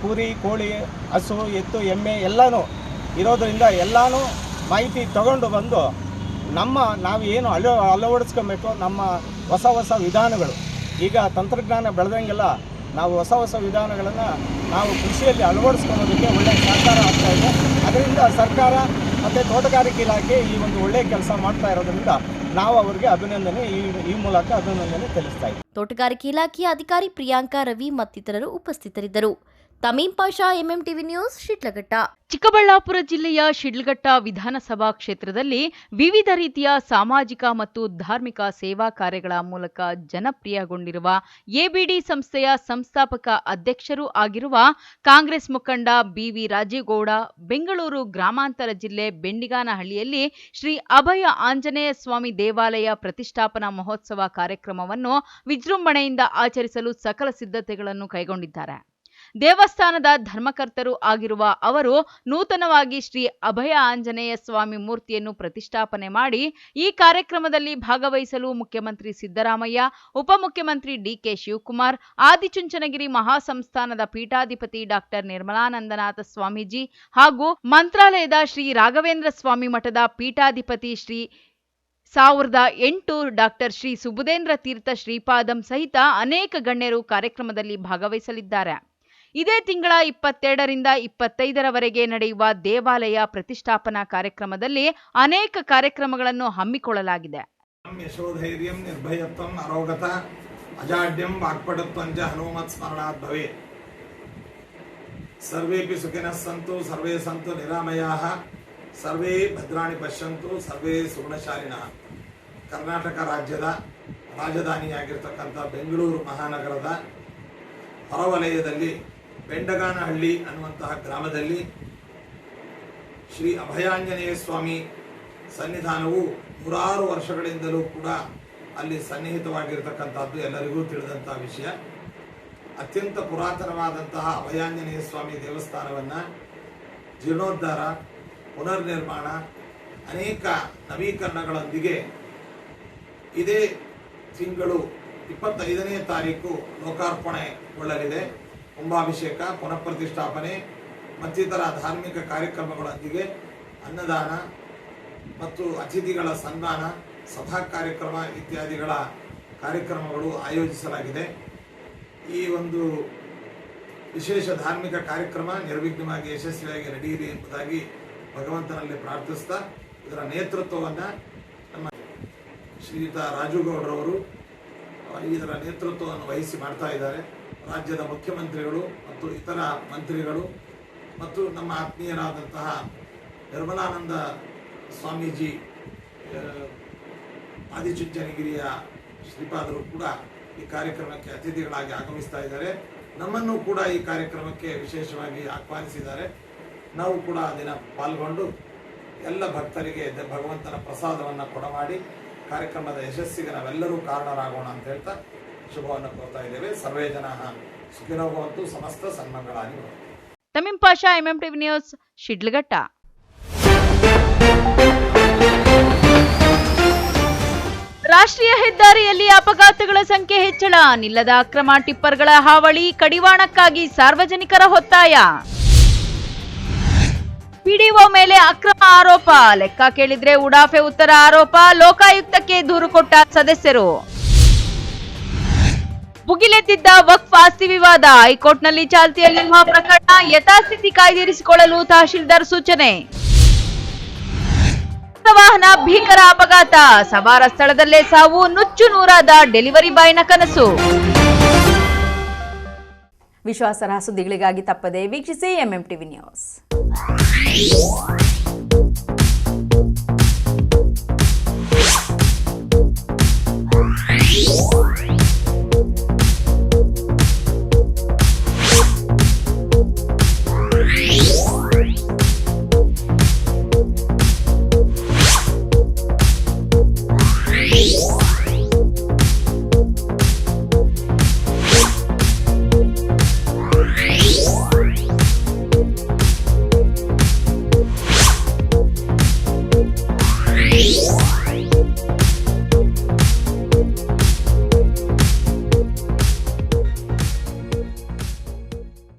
ಕುರಿ, ಕೋಳಿ, ಹಸು, ಎತ್ತು, ಎಮ್ಮೆ ಎಲ್ಲನೂ ಇರೋದರಿಂದ ಎಲ್ಲನೂ ಮಾಹಿತಿ ತಗೊಂಡು ಬಂದು ನಾವು ಏನು ಅಳವಡಿಸ್ಕೊಬೇಕು, ನಮ್ಮ ಹೊಸ ವಿಧಾನಗಳು ಈಗ ತಂತ್ರಜ್ಞಾನ ಬೆಳೆದಂಗೆಲ್ಲ ನಾವು ಹೊಸ ವಿಧಾನಗಳನ್ನು ನಾವು ಕೃಷಿಯಲ್ಲಿ ಅಳವಡಿಸ್ಕೊಳ್ಳೋದಕ್ಕೆ ಒಳ್ಳೆಯ ಸಹಕಾರ ಆಗ್ತಾ ಇದೆ. ಅದರಿಂದ ಸರ್ಕಾರ ಮತ್ತು ತೋಟಗಾರಿಕೆ ಇಲಾಖೆ ಈ ಒಂದು ಒಳ್ಳೆಯ ಕೆಲಸ ಮಾಡ್ತಾ ಇರೋದ್ರಿಂದ ನಾವು ಅವರಿಗೆ ಈ ಮೂಲಕ ಅಭಿನಂದನೆ ತಿಳಿಸ್ತಾ ಇದ್ದೀವಿ. ತೋಟಗಾರಿಕೆ ಇಲಾಖೆಯ ಅಧಿಕಾರಿ ಪ್ರಿಯಾಂಕಾ ರವಿ ಮತ್ತಿತರರು ಉಪಸ್ಥಿತರಿದ್ದರು. ತಮೀಂ ಪಾಷಾ, ಎಂಎಂಟಿವಿ ನ್ಯೂಸ್, ಶಿಡ್ಲಘಟ್ಟ. ಚಿಕ್ಕಬಳ್ಳಾಪುರ ಜಿಲ್ಲೆಯ ಶಿಡ್ಲಘಟ್ಟ ವಿಧಾನಸಭಾ ಕ್ಷೇತ್ರದಲ್ಲಿ ವಿವಿಧ ರೀತಿಯ ಸಾಮಾಜಿಕ ಮತ್ತು ಧಾರ್ಮಿಕ ಸೇವಾ ಕಾರ್ಯಗಳ ಮೂಲಕ ಜನಪ್ರಿಯಗೊಂಡಿರುವ ಎಬಿಡಿ ಸಂಸ್ಥೆಯ ಸಂಸ್ಥಾಪಕ ಅಧ್ಯಕ್ಷರೂ ಆಗಿರುವ ಕಾಂಗ್ರೆಸ್ ಮುಖಂಡ ಬಿವಿ ರಾಜೇಗೌಡ ಬೆಂಗಳೂರು ಗ್ರಾಮಾಂತರ ಜಿಲ್ಲೆ ಬೆಂಡಿಗಾನಹಳ್ಳಿಯಲ್ಲಿ ಶ್ರೀ ಅಭಯ ಆಂಜನೇಯ ಸ್ವಾಮಿ ದೇವಾಲಯ ಪ್ರತಿಷ್ಠಾಪನಾ ಮಹೋತ್ಸವ ಕಾರ್ಯಕ್ರಮವನ್ನು ವಿಜೃಂಭಣೆಯಿಂದ ಆಚರಿಸಲು ಸಕಲ ಸಿದ್ಧತೆಗಳನ್ನು ಕೈಗೊಂಡಿದ್ದಾರೆ. ದೇವಸ್ಥಾನದ ಧರ್ಮಕರ್ತರು ಆಗಿರುವ ಅವರು ನೂತನವಾಗಿ ಶ್ರೀ ಅಭಯ ಆಂಜನೇಯ ಸ್ವಾಮಿ ಮೂರ್ತಿಯನ್ನು ಪ್ರತಿಷ್ಠಾಪನೆ ಮಾಡಿ ಈ ಕಾರ್ಯಕ್ರಮದಲ್ಲಿ ಭಾಗವಹಿಸಲು ಮುಖ್ಯಮಂತ್ರಿ ಸಿದ್ದರಾಮಯ್ಯ, ಉಪಮುಖ್ಯಮಂತ್ರಿ ಡಿಕೆ ಶಿವಕುಮಾರ್, ಆದಿಚುಂಚನಗಿರಿ ಮಹಾಸಂಸ್ಥಾನದ ಪೀಠಾಧಿಪತಿ ಡಾಕ್ಟರ್ ನಿರ್ಮಲಾನಂದನಾಥ ಸ್ವಾಮೀಜಿ ಹಾಗೂ ಮಂತ್ರಾಲಯದ ಶ್ರೀ ರಾಘವೇಂದ್ರ ಸ್ವಾಮಿ ಮಠದ ಪೀಠಾಧಿಪತಿ ಶ್ರೀ 1008 ಡಾಕ್ಟರ್ ಶ್ರೀ ಸುಬುಧೇಂದ್ರ ತೀರ್ಥ ಶ್ರೀಪಾದಂ ಸಹಿತ ಅನೇಕ ಗಣ್ಯರು ಕಾರ್ಯಕ್ರಮದಲ್ಲಿ ಭಾಗವಹಿಸಲಿದ್ದಾರೆ. ಇದೇ ತಿಂಗಳ 22ರಿಂದ 25ರವರೆಗೆ ನಡೆಯುವ ದೇವಾಲಯ ಪ್ರತಿಷ್ಠಾಪನಾ ಕಾರ್ಯಕ್ರಮದಲ್ಲಿ ಅನೇಕ ಕಾರ್ಯಕ್ರಮಗಳನ್ನು ಹಮ್ಮಿಕೊಳ್ಳಲಾಗಿದೆ. ಯಶೋಧೈರ್ಯಂ ನಿರ್ಭಯತ್ವಂ ಅರೋಗತ ಅಜಾಡ್ಯಂ ವಾಕ್ಪಟುತ್ವಂಚ ಹನುಮತ್ ಸ್ಮರಣಾತ್ ಭವೇತ್. ಸರ್ವೇಪಿ ಸುಖಿನಃ ಸಂತು ಸರ್ವೇ ಸಂತು ನಿರಾಮಯಾಃ ಸರ್ವೇ ಭದ್ರಾಣಿ ಪಶ್ಯಂತು ಸರ್ವೇ ಸುಗುಣಶಾಲಿನಃ. ಕರ್ನಾಟಕ ರಾಜ್ಯದ ರಾಜಧಾನಿಯಾಗಿರ್ತಕ್ಕಂಥ ಬೆಂಗಳೂರು ಮಹಾನಗರದ ಹೊರವಲಯದಲ್ಲಿ ಬೆಂಡಗಾನಹಳ್ಳಿ ಅನ್ನುವಂತಹ ಗ್ರಾಮದಲ್ಲಿ ಶ್ರೀ ಅಭಯಾಂಜನೇಯ ಸ್ವಾಮಿ ಸನ್ನಿಧಾನವು 100 ವರ್ಷಗಳಿಂದಲೂ ಕೂಡ ಅಲ್ಲಿ ಸನ್ನಿಹಿತವಾಗಿರ್ತಕ್ಕಂಥದ್ದು ಎಲ್ಲರಿಗೂ ತಿಳಿದಂಥ ವಿಷಯ. ಅತ್ಯಂತ ಪುರಾತನವಾದಂತಹ ಅಭಯಾಂಜನೇಯ ಸ್ವಾಮಿ ದೇವಸ್ಥಾನವನ್ನು ಜೀರ್ಣೋದ್ಧಾರ, ಪುನರ್ನಿರ್ಮಾಣ, ಅನೇಕ ನವೀಕರಣಗಳೊಂದಿಗೆ ಇದೇ ತಿಂಗಳು 25ನೇ ತಾರೀಕು ಲೋಕಾರ್ಪಣೆಗೊಳ್ಳಲಿದೆ. ಕುಂಭಾಭಿಷೇಕ, ಪುನಃಪ್ರತಿಷ್ಠಾಪನೆ ಮತ್ತಿತರ ಧಾರ್ಮಿಕ ಕಾರ್ಯಕ್ರಮಗಳೊಂದಿಗೆ ಅನ್ನದಾನ ಮತ್ತು ಅತಿಥಿಗಳ ಸನ್ಮಾನ, ಸಭಾ ಕಾರ್ಯಕ್ರಮ ಇತ್ಯಾದಿಗಳ ಕಾರ್ಯಕ್ರಮಗಳು ಆಯೋಜಿಸಲಾಗಿದೆ. ಈ ಒಂದು ವಿಶೇಷ ಧಾರ್ಮಿಕ ಕಾರ್ಯಕ್ರಮ ನಿರ್ವಿಘ್ನವಾಗಿ ಯಶಸ್ವಿಯಾಗಿ ನಡೆಯಲಿ ಎಂಬುದಾಗಿ ಭಗವಂತನಲ್ಲಿ ಪ್ರಾರ್ಥಿಸ್ತಾ, ಇದರ ನೇತೃತ್ವವನ್ನು ನಮ್ಮ ಶ್ರೀಯುತ ರಾಜುಗೌಡರವರು ಇದರ ನೇತೃತ್ವವನ್ನು ವಹಿಸಿ ಮಾಡ್ತಾ ಇದ್ದಾರೆ. ರಾಜ್ಯದ ಮುಖ್ಯಮಂತ್ರಿಗಳು ಮತ್ತು ಇತರ ಮಂತ್ರಿಗಳು ಮತ್ತು ನಮ್ಮ ಆತ್ಮೀಯರಾದಂತಹ ನಿರ್ಮಲಾನಂದ ಸ್ವಾಮೀಜಿ, ಆದಿಚುಂಚನಗಿರಿಯ ಶ್ರೀಪಾದರು ಕೂಡ ಈ ಕಾರ್ಯಕ್ರಮಕ್ಕೆ ಅತಿಥಿಗಳಾಗಿ ಆಗಮಿಸ್ತಾ ಇದ್ದಾರೆ. ನಮ್ಮನ್ನು ಕೂಡ ಈ ಕಾರ್ಯಕ್ರಮಕ್ಕೆ ವಿಶೇಷವಾಗಿ ಆಹ್ವಾನಿಸಿದ್ದಾರೆ. ನಾವು ಕೂಡ ದಿನ ಪಾಲ್ಗೊಂಡು ಎಲ್ಲ ಭಕ್ತರಿಗೆ ಭಗವಂತನ ಪ್ರಸಾದವನ್ನು ಕೊಡಮಾಡಿ ಕಾರ್ಯಕ್ರಮದ ಯಶಸ್ಸಿಗೆ ನಾವೆಲ್ಲರೂ ಕಾರಣರಾಗೋಣ ಅಂತ ಹೇಳ್ತಾ ಶುಭವನ್ನು ಕೋರ್ತಾ ಇದ್ದೇವೆ. ಸರ್ವೇ ಜನ ಸುಖಿನೋ ಭವಂತು, ಸಮಸ್ತ ಸನ್ಮಂಗಳಾನಿ ಭವಂತು. ತಮೀಂ ಪಾಷಾ, MMTV ನ್ಯೂಸ್, ಶಿಡ್ಲಘಟ್ಟ. ರಾಷ್ಟ್ರೀಯ ಹೆದ್ದಾರಿಯಲ್ಲಿ ಅಪಘಾತಗಳ ಸಂಖ್ಯೆ ಹೆಚ್ಚಳ, ನಿಲ್ಲದ ಅಕ್ರಮ ಟಿಪ್ಪರ್ಗಳ ಹಾವಳಿ, ಕಡಿವಾಣಕ್ಕಾಗಿ ಸಾರ್ವಜನಿಕರ ಒತ್ತಾಯ. ಪಿಡಿಒ ಮೇಲೆ ಅಕ್ರಮ ಆರೋಪ, ಲೆಕ್ಕ ಕೇಳಿದ್ರೆ ಉಡಾಫೆ ಉತ್ತರ ಆರೋಪ, ಲೋಕಾಯುಕ್ತಕ್ಕೆ ದೂರು ಕೊಟ್ಟ ಸದಸ್ಯರು. ಭುಗಿಲೆದ್ದಿದ್ದ ವಕ್ಫ್ ಆಸ್ತಿ ವಿವಾದ, ಹೈಕೋರ್ಟ್ನಲ್ಲಿ ಚಾಲ್ತಿಯಲ್ಲಿರುವ ಪ್ರಕರಣ ಯಥಾಸ್ಥಿತಿ ಕಾಯ್ದಿರಿಸಿಕೊಳ್ಳಲು ತಹಶೀಲ್ದಾರ್ ಸೂಚನೆ. ವಾಹನ ಭೀಕರ ಅಪಘಾತ, ಸವಾರ ಸ್ಥಳದಲ್ಲೇ ಸಾವು, ನುಚ್ಚು ನೂರಾದ ಡೆಲಿವರಿ ಬಾಯ್ನ ಕನಸು. ವಿಶ್ವಾಸಾರ್ಹ ಸುದ್ದಿಗಳಿಗಾಗಿ ತಪ್ಪದೆ ವೀಕ್ಷಿಸಿ MMTV ನ್ಯೂಸ್.